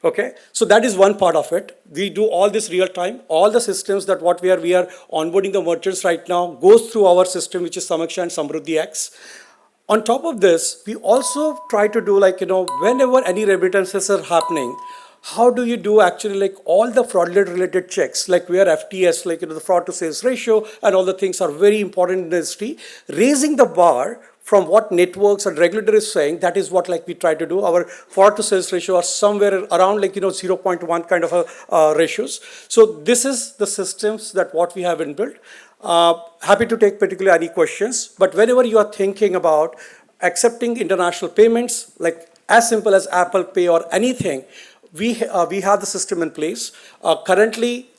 Okay, so that is one part of it. We do all this real time. All the systems that what we are onboarding the merchants right now goes through our system, which is Samaksha and Samruddhi X. On top of this, we also try to do whenever any remittances are happening, how do you do actually all the fraudulent related checks, like where FTS, the fraud to sales ratio and all the things are very important in the industry. Raising the bar from what networks and regulator is saying, that is what we try to do. Our fraud to sales ratio are somewhere around 0.1 kind of ratios. So this is the systems that what we have inbuilt. Happy to take particularly any questions, but whenever you are thinking about accepting international payments, like as simple as Apple Pay or anything, we have the system in place. Currently,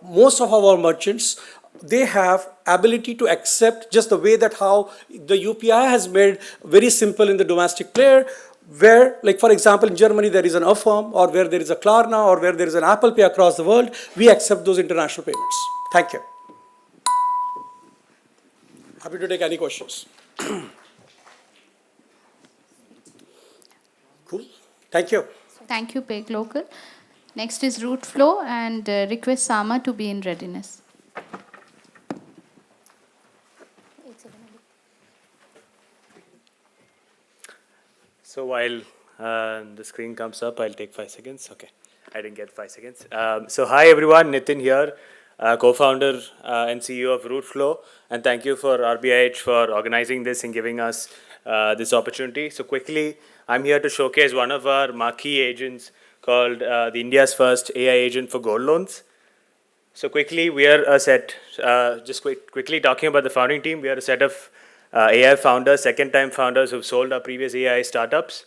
most of our merchants, they have ability to accept just the way that how the UPI has made very simple in the domestic player, where, for example, in Germany, there is an Affirm, or where there is a Klarna, or where there is an Apple Pay across the world, we accept those international payments. Thank you. Happy to take any questions. Cool. Thank you. Thank you, Peg Local. Next is route flow, and request Sama to be in readiness. So while the screen comes up, I'll take 5 seconds. Okay, I didn't get 5 seconds. So hi everyone, Nitin here, co-founder and CEO of Route Flow, and thank you for RBIH for organizing this and giving us this opportunity. So quickly, I'm here to showcase one of our marquee agents called the India's first AI agent for gold loans. So quickly, we are a set, quickly talking about the founding team, we are a set of AI founders, second-time founders who've sold our previous AI startups.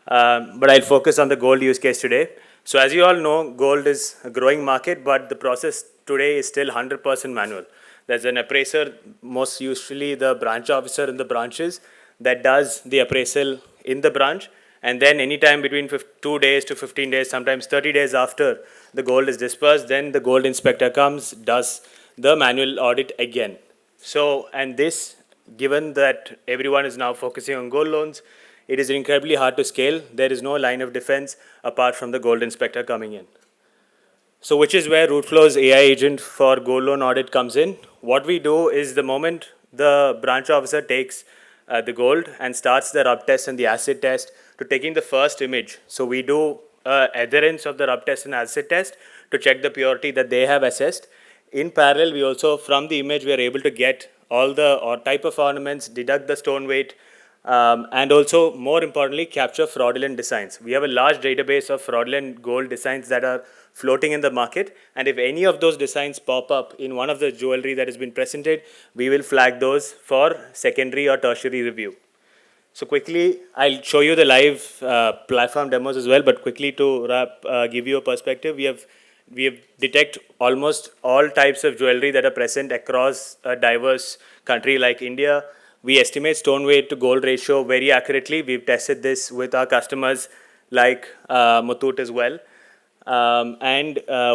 But I'll focus on the gold use case today. So as you all know, gold is a growing market, but the process today is still 100% manual. There's an appraiser, most usually the branch officer in the branches, that does the appraisal in the branch, and then anytime between 2 days to 15 days, sometimes 30 days after the gold is dispersed, then the gold inspector comes, does the manual audit again. So, and this, given that everyone is now focusing on gold loans, it is incredibly hard to scale. There is no line of defense apart from the gold inspector coming in. So which is where RouteFlow's AI agent for gold loan audit comes in. What we do is the moment the branch officer takes the gold and starts the rub test and the acid test to taking the first image. So we do adherence of the rub test and acid test to check the purity that they have assessed. In parallel, we also, from the image, we are able to get all the type of ornaments, deduct the stone weight, and also, more importantly, capture fraudulent designs. We have a large database of fraudulent gold designs that are floating in the market, and if any of those designs pop up in one of the jewelry that has been presented, we will flag those for secondary or tertiary review. So quickly, I'll show you the live platform demos as well, but quickly to wrap, give you a perspective, we have detect almost all types of jewelry that are present across a diverse country like India. We estimate stone weight to gold ratio very accurately. We've tested this with our customers like Muthoot as well.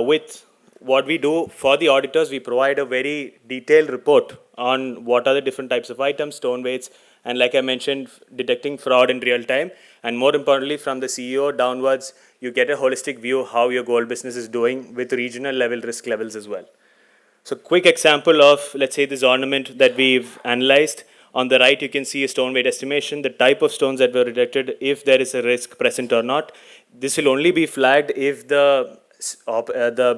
With what we do for the auditors, we provide a very detailed report on what are the different types of items, stone weights, and like I mentioned, detecting fraud in real time. And more importantly, from the CEO downwards, you get a holistic view of how your gold business is doing with regional level risk levels as well. So quick example of, let's say, this ornament that we've analyzed. On the right, you can see a stone weight estimation, the type of stones that were detected, if there is a risk present or not. This will only be flagged if the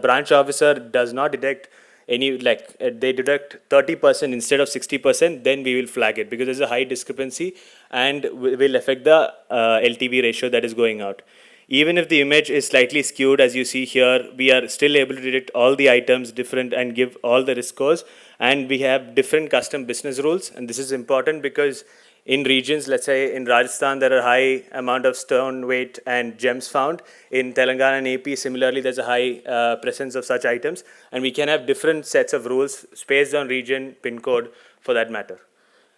branch officer does not detect any, they detect 30% instead of 60%, then we will flag it because there's a high discrepancy and will affect the LTV ratio that is going out. Even if the image is slightly skewed, as you see here, we are still able to detect all the items different and give all the risk scores. And we have different custom business rules. And this is important because in regions, let's say in Rajasthan, there are high amount of stone weight and gems found. In Telangana and AP, similarly, there's a high presence of such items. And we can have different sets of rules based on region, pin code, for that matter.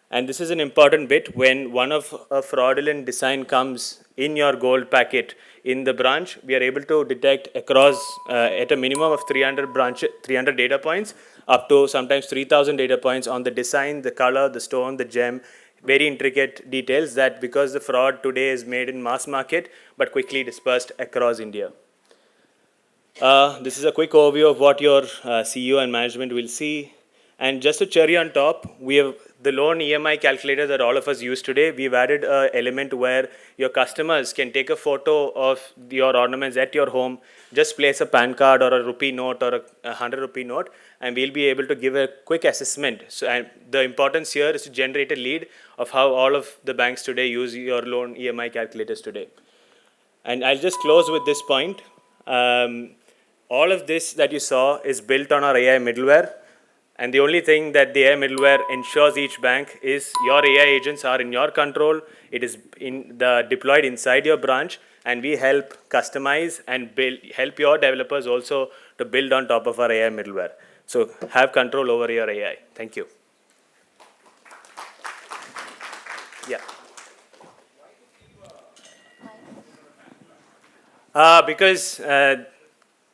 And this is an important bit when one of a fraudulent design comes in your gold packet in the branch, we are able to detect across at a minimum of 300 data points up to sometimes 3,000 data points on the design, the color, the stone, the gem, very intricate details that because the fraud today is made in mass market but quickly dispersed across India. This is a quick overview of what your CEO and management will see. And just a cherry on top, we have the loan EMI calculator that all of us use today. We've added an element where your customers can take a photo of your ornaments at your home, just place a PAN card or a rupee note or a 100 rupee note, and we'll be able to give a quick assessment. So, and the importance here is to generate a lead of how all of the banks today use your loan EMI calculators today. And I'll just close with this point. All of this that you saw is built on our AI middleware. And the only thing that the AI middleware ensures each bank is your AI agents are in your control. It is deployed inside your branch, and we help customize and help your developers also to build on top of our AI middleware. So have control over your AI. Thank you. Yeah. Because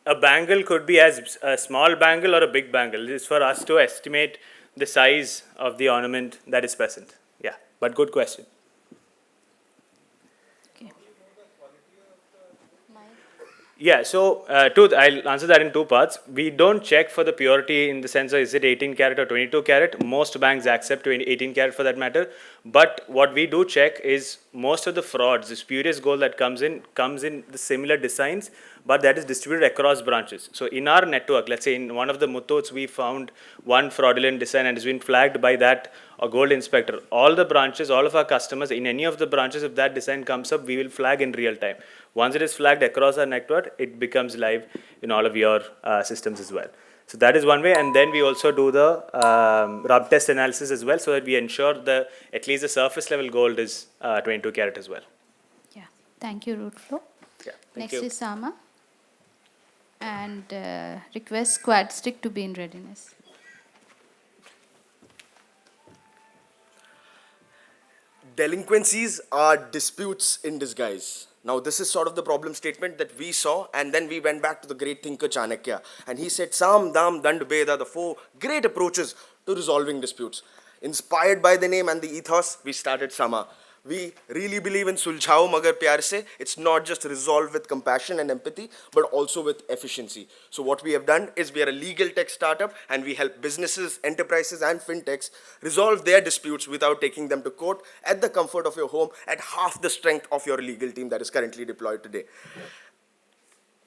a bangle could be as a small bangle or a big bangle. It is for us to estimate the size of the ornament that is present. Yeah, but good question. Okay. Yeah, so I'll answer that in two parts. We don't check for the purity in the sense of is it 18 karat or 22 karat. Most banks accept 18 karat for that matter. But what we do check is most of the frauds, the spurious gold that comes in the similar designs, but that is distributed across branches. So in our network, let's say in one of the Muthots, we found one fraudulent design and it's been flagged by that gold inspector. All the branches, all of our customers, in any of the branches, if that design comes up, we will flag in real time. Once it is flagged across our network, it becomes live in all of your systems as well. So that is one way, and then we also do the rub test analysis as well, so that we ensure that at least the surface level gold is 22 karat as well. Yeah, thank you, Rootflow. Yeah, Next is Sama. And request Squad Stick to be in readiness. Delinquencies are disputes in disguise. Now, this is sort of the problem statement that we saw, and then we went back to the great thinker Chanakya, and he said, Sam, Dam, Dand, Beda, the four great approaches to resolving disputes. Inspired by the name and the ethos, we started Sama. We really believe in Suljhao Magar Pyar Se. It's not just resolved with compassion and empathy, but also with efficiency. So what we have done is we are a legal tech startup, and we help businesses, enterprises, and fintechs resolve their disputes without taking them to court at the comfort of your home at half the strength of your legal team that is currently deployed today.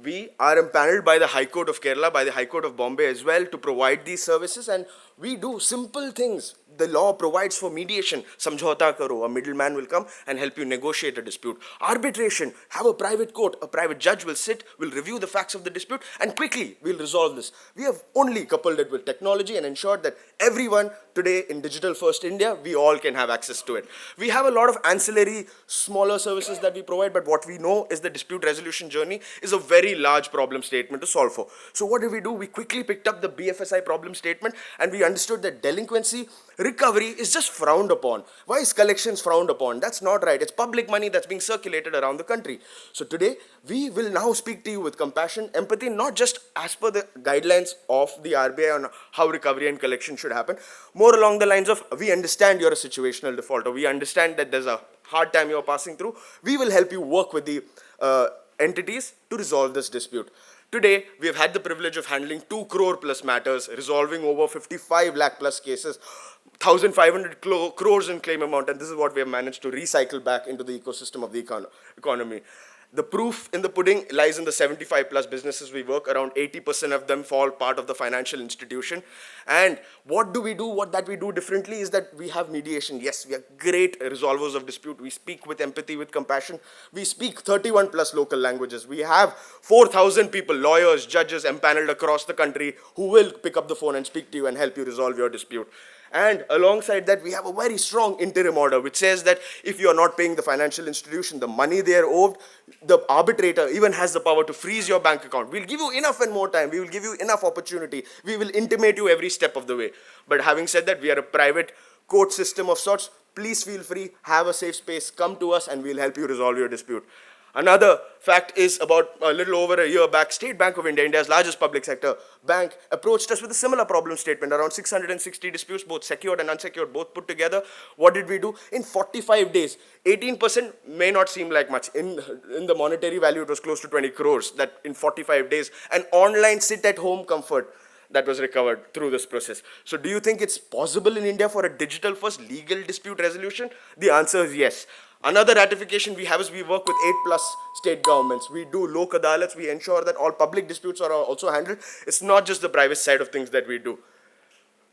We are empaneled by the High Court of Kerala, by the High Court of Bombay as well to provide these services, and we do simple things. The law provides for mediation. Samjhauta karo, a middleman will come and help you negotiate a dispute. Arbitration, have a private court, a private judge will sit, will review the facts of the dispute, and quickly we'll resolve this. We have only coupled it with technology and ensured that everyone today in digital first India, we all can have access to it. We have a lot of ancillary smaller services that we provide, but what we know is the dispute resolution journey is a very large problem statement to solve for. So what did we do? We quickly picked up the BFSI problem statement, and we understood that delinquency recovery is just frowned upon. Why is collections frowned upon? That's not right. It's public money that's being circulated around the country. So today, we will now speak to you with compassion, empathy, not just as per the guidelines of the RBI on how recovery and collection should happen, more along the lines of, we understand you're a situational defaulter. We understand that there's a hard time you're passing through. We will help you work with the entities to resolve this dispute. Today, we have had the privilege of handling 2 crore plus matters, resolving over 55 lakh plus cases, 1,500 crores in claim amount, and this is what we have managed to recycle back into the ecosystem of the economy. The proof in the pudding lies in the 75 plus businesses we work. Around 80% of them fall part of the financial institution. And what do we do? What that we do differently is that we have mediation. Yes, we are great resolvers of dispute. We speak with empathy, with compassion. We speak 31 plus local languages. We have 4,000 people, lawyers, judges, empaneled across the country who will pick up the phone and speak to you and help you resolve your dispute. And alongside that, we have a very strong interim order which says that if you are not paying the financial institution the money they are owed, the arbitrator even has the power to freeze your bank account. We'll give you enough and more time. We will give you enough opportunity. We will intimate you every step of the way. But having said that, we are a private court system of sorts, please feel free, have a safe space, come to us and we'll help you resolve your dispute. Another fact is about a little over a year back, State Bank of India, India's largest public sector bank, approached us with a similar problem statement, around 660 disputes, both secured and unsecured, both put together. What did we do? In 45 days, 18% may not seem like much. In the monetary value, it was close to 20 crores, that in 45 days, an online sit-at-home comfort that was recovered through this process. So do you think it's possible in India for a digital-first legal dispute resolution? The answer is yes. Another ratification we have is we work with 8+ state governments. We do lok adalats. We ensure that all public disputes are also handled. It's not just the private side of things that we do.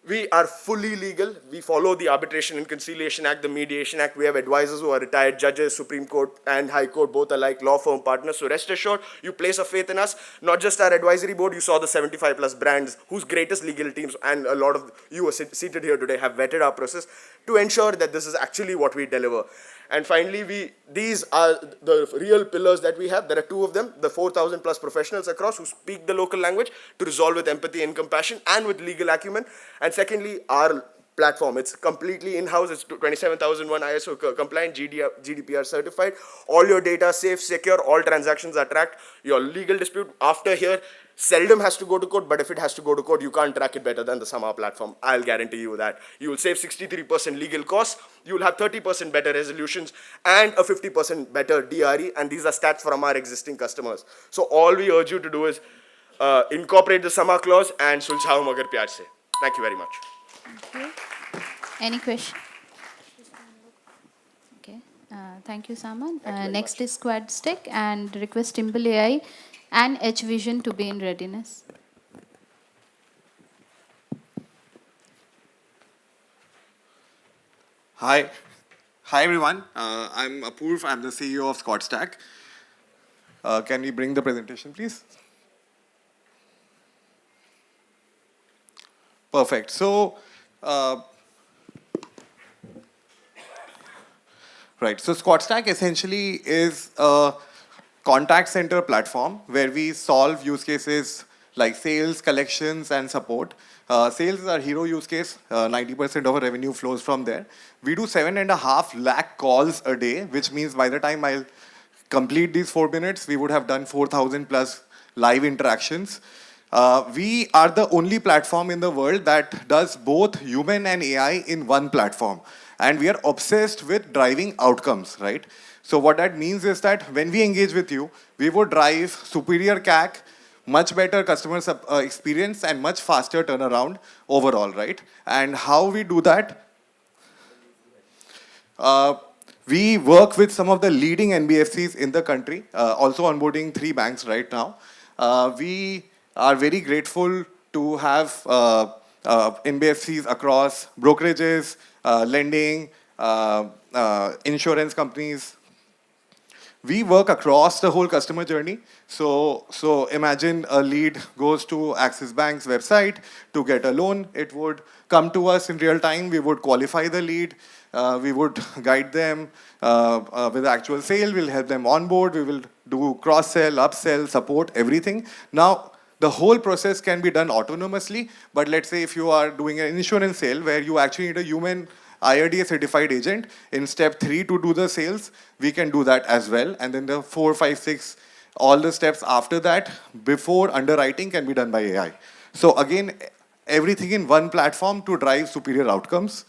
We are fully legal. We follow the Arbitration and Conciliation Act, the Mediation Act. We have advisors who are retired judges, Supreme Court and High Court, both alike, law firm partners. So rest assured, you place a faith in us. Not just our advisory board, you saw the 75+ brands whose greatest legal teams, and a lot of you are seated here today, have vetted our process to ensure that this is actually what we deliver. And finally, these are the real pillars that we have. There are 2 of them, the 4,000+ professionals across who speak the local language to resolve with empathy and compassion and with legal acumen. And secondly, our platform. It's completely in-house. It's 27001 ISO compliant, GDPR certified. All your data safe, secure, all transactions are tracked. Your legal dispute after here seldom has to go to court, but if it has to go to court, you can't track it better than the Sama platform. I'll guarantee you that. You will save 63% legal costs, you will have 30% better resolutions, and a 50% better DRE, and these are stats from our existing customers. So all we urge you to do is incorporate the Sama clause and sulzhao magar pyar se. Thank you very much. Okay. Any question? Okay. Thank you, Saman. Next is Squad Stick, and request Timble AI and H Vision to be in readiness. Hi. Hi, everyone. I'm Apurv. I'm the CEO of SquadStack. Can we bring the presentation, please? Perfect. So, right. So, SquadStack essentially is a contact center platform where we solve use cases like sales, collections, and support. Sales is our hero use case. 90% of our revenue flows from there. We do 7.5 lakh calls a day, which means by the time I'll complete these 4 minutes, we would have done 4,000+ live interactions. We are the only platform in the world that does both human and AI in one platform. And we are obsessed with driving outcomes, right? So what that means is that when we engage with you, we would drive superior CAC, much better customer experience, and much faster turnaround overall, right? And how we do that? We work with some of the leading NBFCs in the country, also onboarding 3 banks right now. We are very grateful to have NBFCs across brokerages, lending, insurance companies. We work across the whole customer journey. So imagine a lead goes to Axis Bank's website to get a loan. It would come to us in real time. We would qualify the lead. We would guide them with the actual sale. We'll help them onboard. We will do cross-sell, upsell, support, everything. Now, the whole process can be done autonomously. But let's say if you are doing an insurance sale where you actually need a human IRDA certified agent, in step 3 to do the sales, we can do that as well. And then the 4, 5, 6, all the steps after that, before underwriting, can be done by AI. So again, everything in one platform to drive superior outcomes.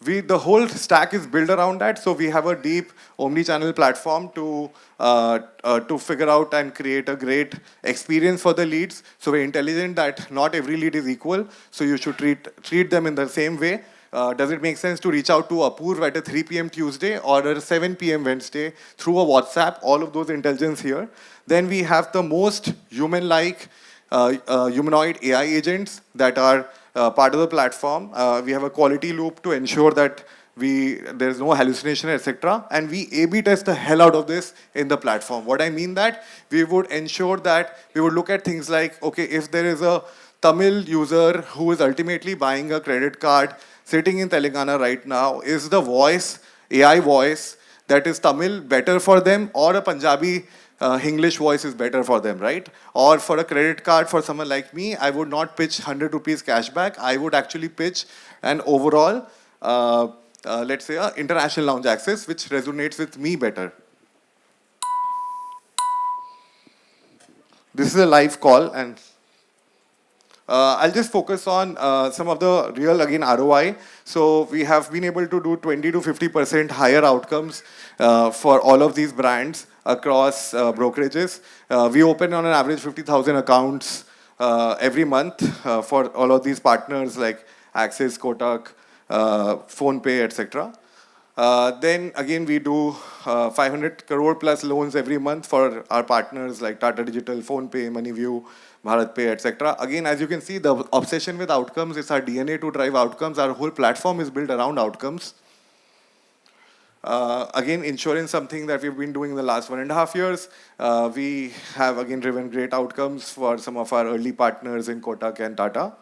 The whole stack is built around that. So we have a deep omni-channel platform to figure out and create a great experience for the leads. So we're intelligent that not every lead is equal. So you should treat them in the same way. Does it make sense to reach out to Apurv at a 3 p.m. Tuesday or a 7 p.m. Wednesday through a WhatsApp? All of those intelligence here. Then we have the most human-like humanoid AI agents that are part of the platform. We have a quality loop to ensure that there's no hallucination, etc. And we A/B test the hell out of this in the platform. What I mean that we would ensure that we would look at things like, okay, if there is a Tamil user who is ultimately buying a credit card sitting in Telangana right now, is the voice, AI voice, that is Tamil better for them, or a Punjabi English voice is better for them, right? Or for a credit card for someone like me, I would not pitch 100 rupees cashback. I would actually pitch an overall, let's say, international lounge access, which resonates with me better. This is a live call, and I'll just focus on some of the real, again, ROI. So we have been able to do 20 to 50% higher outcomes for all of these brands across brokerages. We open on an average 50,000 accounts every month for all of these partners like Axis, Kotak, PhonePe, etc. Then again, we do 500 crore plus loans every month for our partners like Tata Digital, PhonePe, Moneyview, BharatPe, etc. Again, as you can see, the obsession with outcomes is our DNA to drive outcomes. Our whole platform is built around outcomes. Again, insurance, something that we've been doing in the last 1.5 years. We have again driven great outcomes for some of our early partners in Kotak and Tata.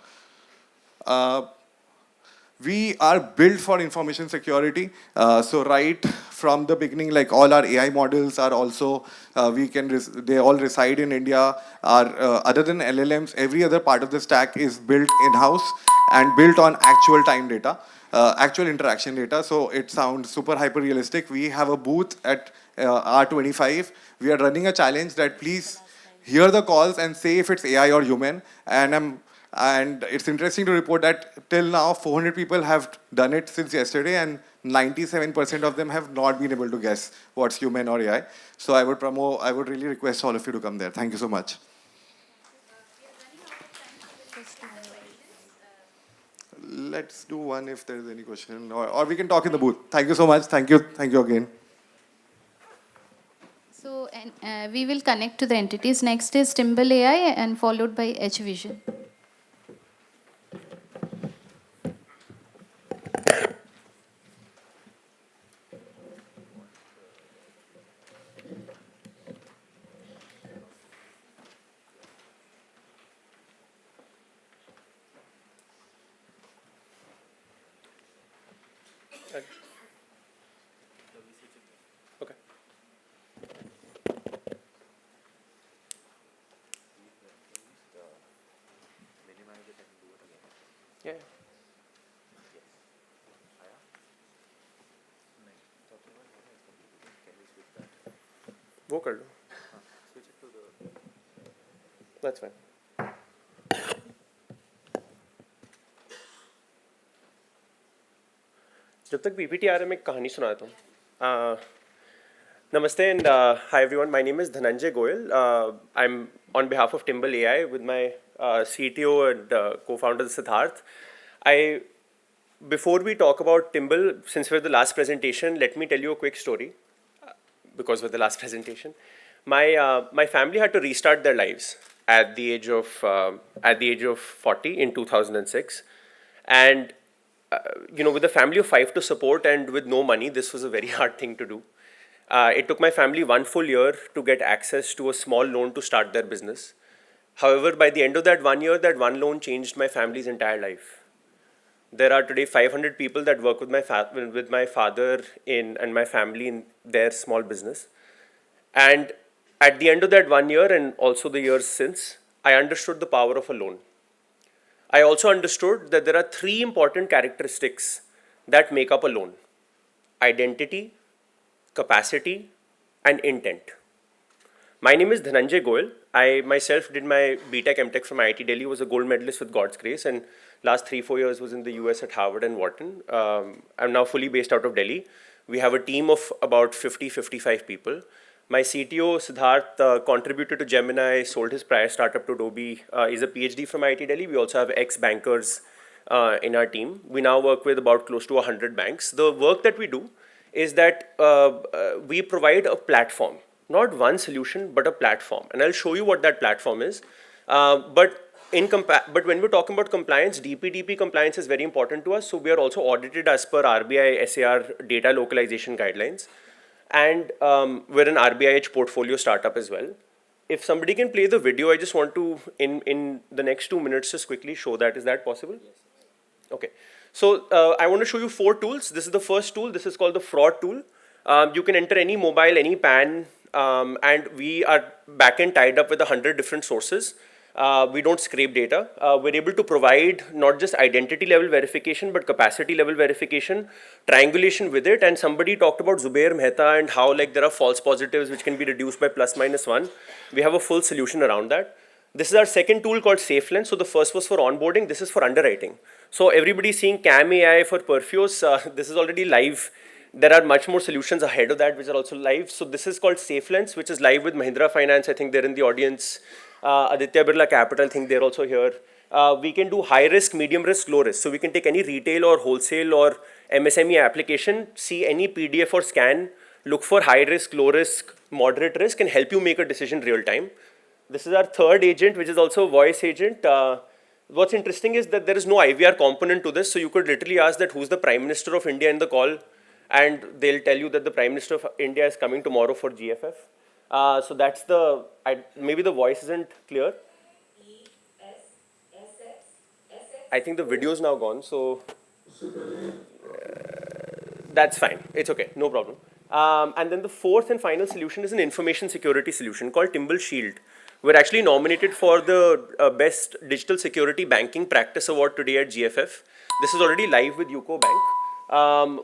We are built for information security. So right from the beginning, like all our AI models are also, they all reside in India. Other than LLMs, every other part of the stack is built in-house and built on actual time data, actual interaction data. So it sounds super hyper realistic. We have a booth at R'25. We are running a challenge that please hear the calls and say if it's AI or human. And it's interesting to report that till now, 400 people have done it since yesterday, and 97% of them have not been able to guess what's human or AI. So I would really request all of you to come there. Thank you so much. Let's do one if there's any question, or we can talk in the booth. Thank you so much. Thank you again. So we will connect to the entities. Next is Timble AI and followed by H Vision. Okay. Yeah. वो कर लो. That's fine. जब तक PPT आ रहा है मैं एक कहानी सुनाता हूँ. Namaste and hi everyone. My name is Dhananjay Goyal. I'm on behalf of Timble AI with my CTO and co-founder Siddharth. Before we talk about Timble, since we're the last presentation, let me tell you a quick story. Because we're the last presentation, my family had to restart their lives at the age of 40 in 2006, and with a family of 5 to support and with no money, this was a very hard thing to do. It took my family 1 full year to get access to a small loan to start their business. However, by the end of that 1 year, that one loan changed my family's entire life. There are today 500 people that work with my father and my family in their small business. And at the end of that 1 year and also the years since, I understood the power of a loan. I also understood that there are 3 important characteristics that make up a loan: identity, capacity, and intent. My name is Dhananjay Goyal. I myself did my BTech MTech from IIT Delhi, was a gold medalist with God's grace, and last 3-4 years was in the US at Harvard and Wharton. I'm now fully based out of Delhi. We have a team of about 50-55 people. My CTO, Siddharth, contributed to Gemini, sold his prior startup to Adobe, is a PhD from IIT Delhi. We also have ex-bankers in our team. We now work with about close to 100 banks. The work that we do is that we provide a platform, not one solution, but a platform. And I'll show you what that platform is. But when we're talking about compliance, DPDP compliance is very important to us. So we are also audited as per RBI SAR data localization guidelines. And we're an RBIH portfolio startup as well. If somebody can play the video, I just want to, in the next 2 minutes, just quickly show that. Is that possible? Yes. Okay. So I want to show you 4 tools. This is the first tool. This is called the fraud tool. You can enter any mobile, any PAN, and we are backend tied up with 100 different sources. We don't scrape data. We're able to provide not just identity level verification, but capacity level verification, triangulation with it. And somebody talked about Zubair Mehta and how like there are false positives which can be reduced by +-1. We have a full solution around that. This is our second tool called SafeLens. So the first was for onboarding. This is for underwriting. So everybody's seeing CAM AI for Perfios. This is already live. There are much more solutions ahead of that which are also live. So this is called SafeLens, which is live with Mahindra Finance. I think they're in the audience. Aditya Birla Capital, I think they're also here. We can do high risk, medium risk, low risk. So we can take any retail or wholesale or MSME application, see any PDF or scan, look for high risk, low risk, moderate risk, and help you make a decision real time. This is our third agent, which is also a voice agent. What's interesting is that there is no IVR component to this. So you could literally ask that who's the Prime Minister of India in the call, and they'll tell you that the Prime Minister of India is coming tomorrow for GFF. So that's the, maybe the voice isn't clear. I think the video is now gone, so that's fine. It's okay, no problem. And then the fourth and final solution is an information security solution called Timble Shield. We're actually nominated for the Best Digital Security Banking Practice Award today at GFF. This is already live with UCO Bank.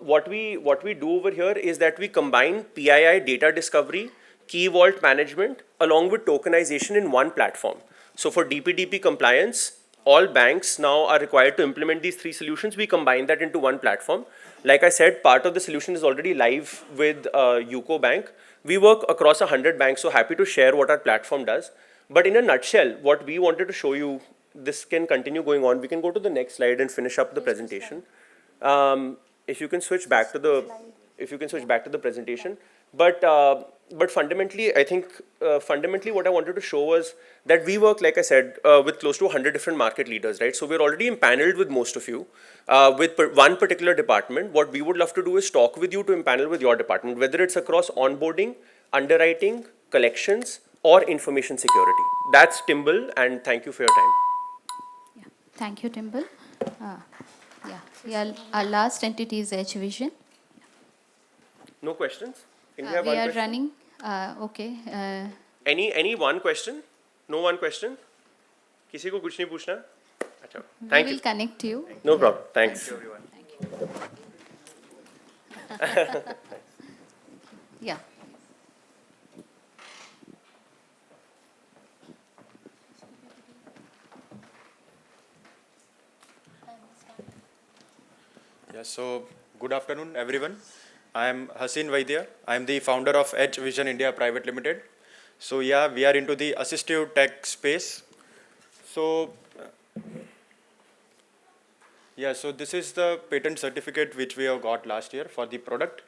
What we do over here is that we combine PII data discovery, key vault management, along with tokenization in one platform. So for DPDP compliance, all banks now are required to implement these three solutions. We combine that into one platform. Like I said, part of the solution is already live with UCO Bank. We work across 100 banks, so happy to share what our platform does. But in a nutshell, what we wanted to show you, this can continue going on. We can go to the next slide and finish up the presentation. If you can switch back to the presentation. But fundamentally, I think fundamentally what I wanted to show was that we work, like I said, with close to 100 different market leaders, right? So we're already empaneled with most of you with one particular department. What we would love to do is talk with you to empanel with your department, whether it's across onboarding, underwriting, collections, or information security. That's Timble, and thank you for your time. Yeah. Thank you, Timble. Our last entity is Edge Vision. No questions? Can we We have one are question? running. Okay. Any one question? No one question? किसी को कुछ नहीं पूछना? अच्छा. We Thank will you. connect you. No problem. Thanks. Thank you, everyone. Yeah. Yeah, so good afternoon, everyone. I am Hasin Vaidya. I am the founder of Edge Vision India Private Limited. So yeah, we are into the assistive tech space. So yeah, so this is the patent certificate which we have got last year for the product.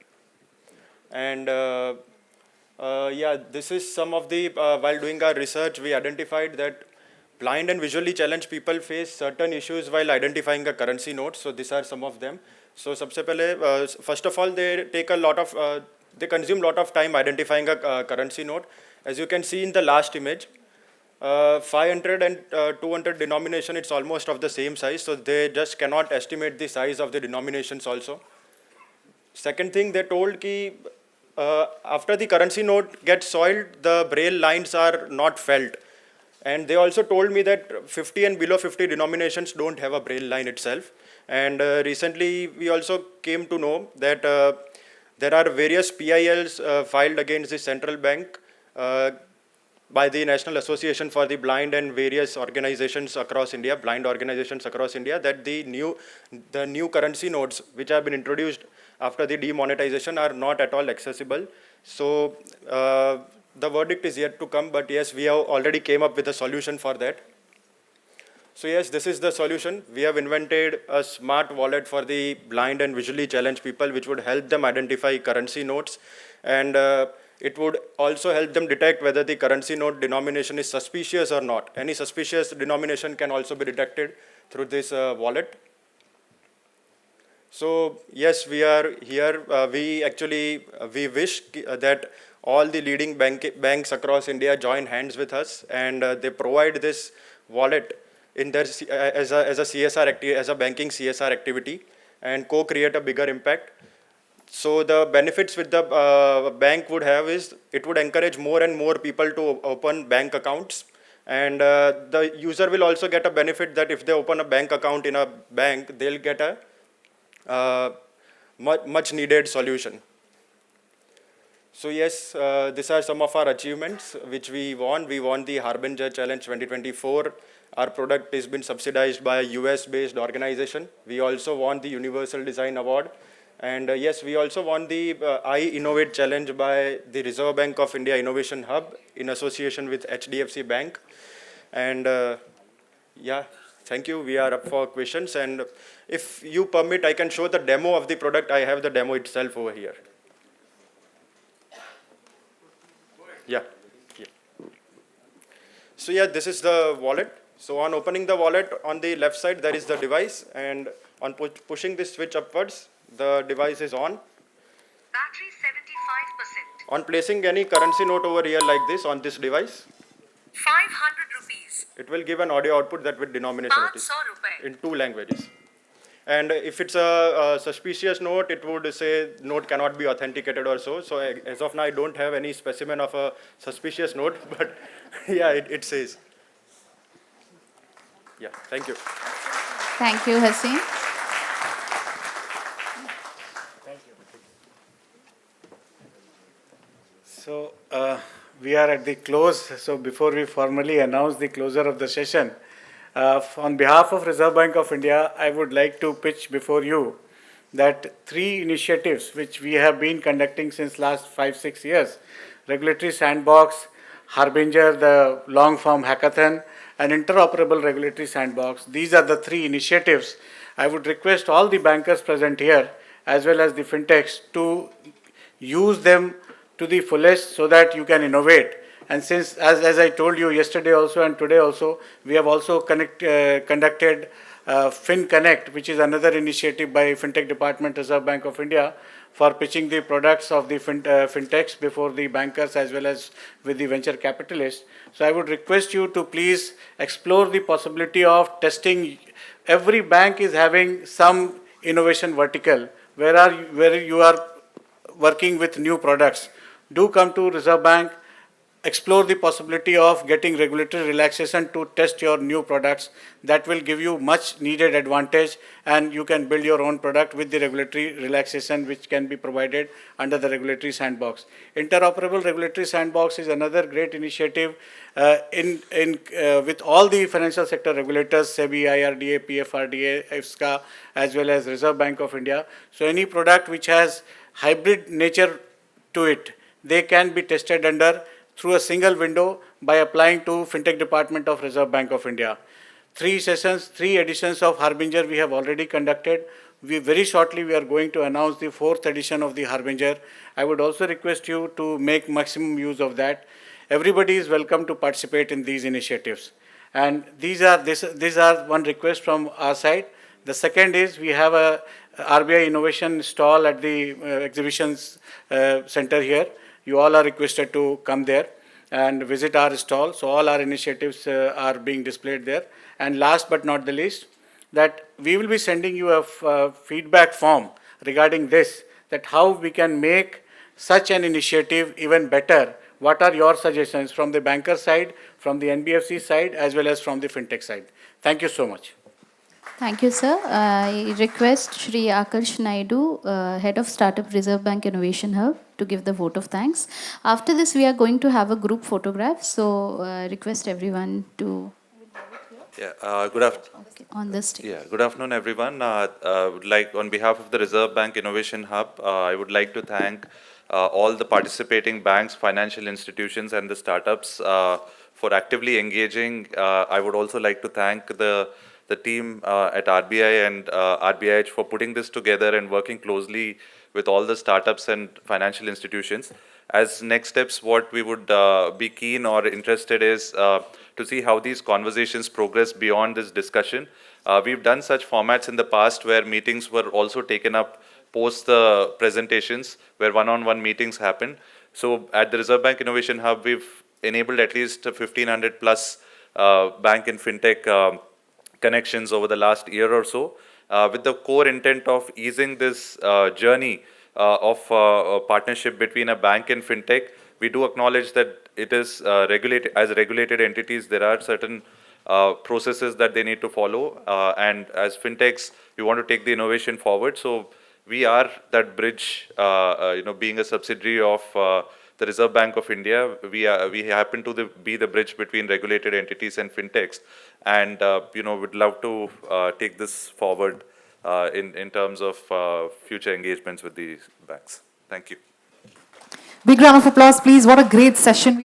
And yeah, this is some of the, while doing our research, we identified that blind and visually challenged people face certain issues while identifying a currency note. So these are some of them. So सबसे पहले, first of all, they take a lot of, they consume a lot of time identifying a currency note. As you can see in the last image, 500 and 200 denomination, it's almost of the same size. So they just cannot estimate the size of the denominations also. Second thing, they told ki after the currency note gets soiled, the braille lines are not felt. And they also told me that 50 and below 50 denominations don't have a braille line itself. And recently, we also came to know that there are various PILs filed against the central bank by the National Association for the Blind and various organizations across India, blind organizations across India, that the new currency notes which have been introduced after the demonetization are not at all accessible. So the verdict is yet to come, but yes, we have already came up with a solution for that. So yes, this is the solution. We have invented a smart wallet for the blind and visually challenged people, which would help them identify currency notes. And it would also help them detect whether the currency note denomination is suspicious or not. Any suspicious denomination can also be detected through this wallet. So yes, we are here. We wish that all the leading banks across India join hands with us, and they provide this wallet in their as a CSR as a banking CSR activity, and co-create a bigger impact. So the benefits with the bank would have is it would encourage more and more people to open bank accounts, and the user will also get a benefit that if they open a bank account in a bank, they'll get a much needed solution. So yes, these are some of our achievements which we won. We won the Harbinger Challenge 2024. Our product has been subsidized by a US-based organization. We also won the Universal Design Award. And yes, we also won the I Innovate Challenge by the Reserve Bank of India Innovation Hub in association with HDFC Bank. And yeah, thank you. We are up for questions. And if you permit, I can show the demo of the product. I have the demo itself over here. Yeah. So yeah, this is the wallet. So on opening the wallet, on the left side, there is the device. And on pushing this switch upwards, the device is on. Battery 75%. On placing any currency note over here like this on this device, 500 rupees. it will give an audio output that with denomination it is 500 rupees. in 2 languages. And if it's a suspicious note, it would say note cannot be authenticated or so. So as of now, I don't have any specimen of a suspicious note, but yeah, it says. Yeah, thank you. Thank you, Haseem. So we are at the close. So before we formally announce the closure of the session, on behalf of Reserve Bank of India, I would like to pitch before you that 3 initiatives which we have been conducting since last 5-6 years: regulatory sandbox, Harbinger, the long form hackathon, and interoperable regulatory sandbox. These are the 3 initiatives. I would request all the bankers present here as well as the fintechs to use them to the fullest so that you can innovate. And since, as I told you yesterday also and today also, we have also conducted FinConnect, which is another initiative by Fintech Department, Reserve Bank of India, for pitching the products of the fintechs before the bankers as well as with the venture capitalists. So I would request you to please explore the possibility of testing. Every bank is having some innovation vertical where you are working with new products. Do come to Reserve Bank, explore the possibility of getting regulatory relaxation to test your new products. That will give you much needed advantage, and you can build your own product with the regulatory relaxation which can be provided under the regulatory sandbox. Interoperable regulatory sandbox is another great initiative with all the financial sector regulators, SEBI, IRDA, PFRDA, IFSCA, as well as Reserve Bank of India. So any product which has hybrid nature to it, they can be tested under through a single window by applying to Fintech Department of Reserve Bank of India. 3 sessions, 3 editions of Harbinger we have already conducted. Very shortly we are going to announce the 4th edition of the Harbinger. I would also request you to make maximum use of that. Everybody is welcome to participate in these initiatives. And these are one request from our side. The second is we have a RBI innovation stall at the exhibitions center here. You all are requested to come there and visit our stall. So all our initiatives are being displayed there. And last but not the least, that we will be sending you a feedback form regarding this, that how we can make such an initiative even better. What are your suggestions from the banker side, from the NBFC side, as well as from the fintech side? Thank you so much. Thank you, sir. I request Shri Aakarsh Naidu, Head of Startup Reserve Bank Innovation Hub, to give the vote of thanks. After this, we are going to have a group photograph. So, request everyone to. Yeah, good afternoon. Okay, on this stage. Yeah, good afternoon, everyone. Would like, on behalf of the Reserve Bank Innovation Hub, I would like to thank all the participating banks, financial institutions, and the startups for actively engaging. I would also like to thank the team at RBI and RBIH for putting this together and working closely with all the startups and financial institutions. As next steps, what we would be keen or interested is to see how these conversations progress beyond this discussion. We've done such formats in the past where meetings were also taken up post the presentations, where one-on-one meetings happen. So at the Reserve Bank Innovation Hub, we've enabled at least 1,500 plus bank and fintech connections over the last year or so, with the core intent of easing this journey of partnership between a bank and fintech. We do acknowledge that it is regulated as regulated entities. There are certain processes that they need to follow, and as fintechs, we want to take the innovation forward. So we are that bridge. Being a subsidiary of the Reserve Bank of India, we happen to be the bridge between regulated entities and fintechs, and would love to take this forward in terms of future engagements with these banks. Thank you. Big round of applause, please. What a great session.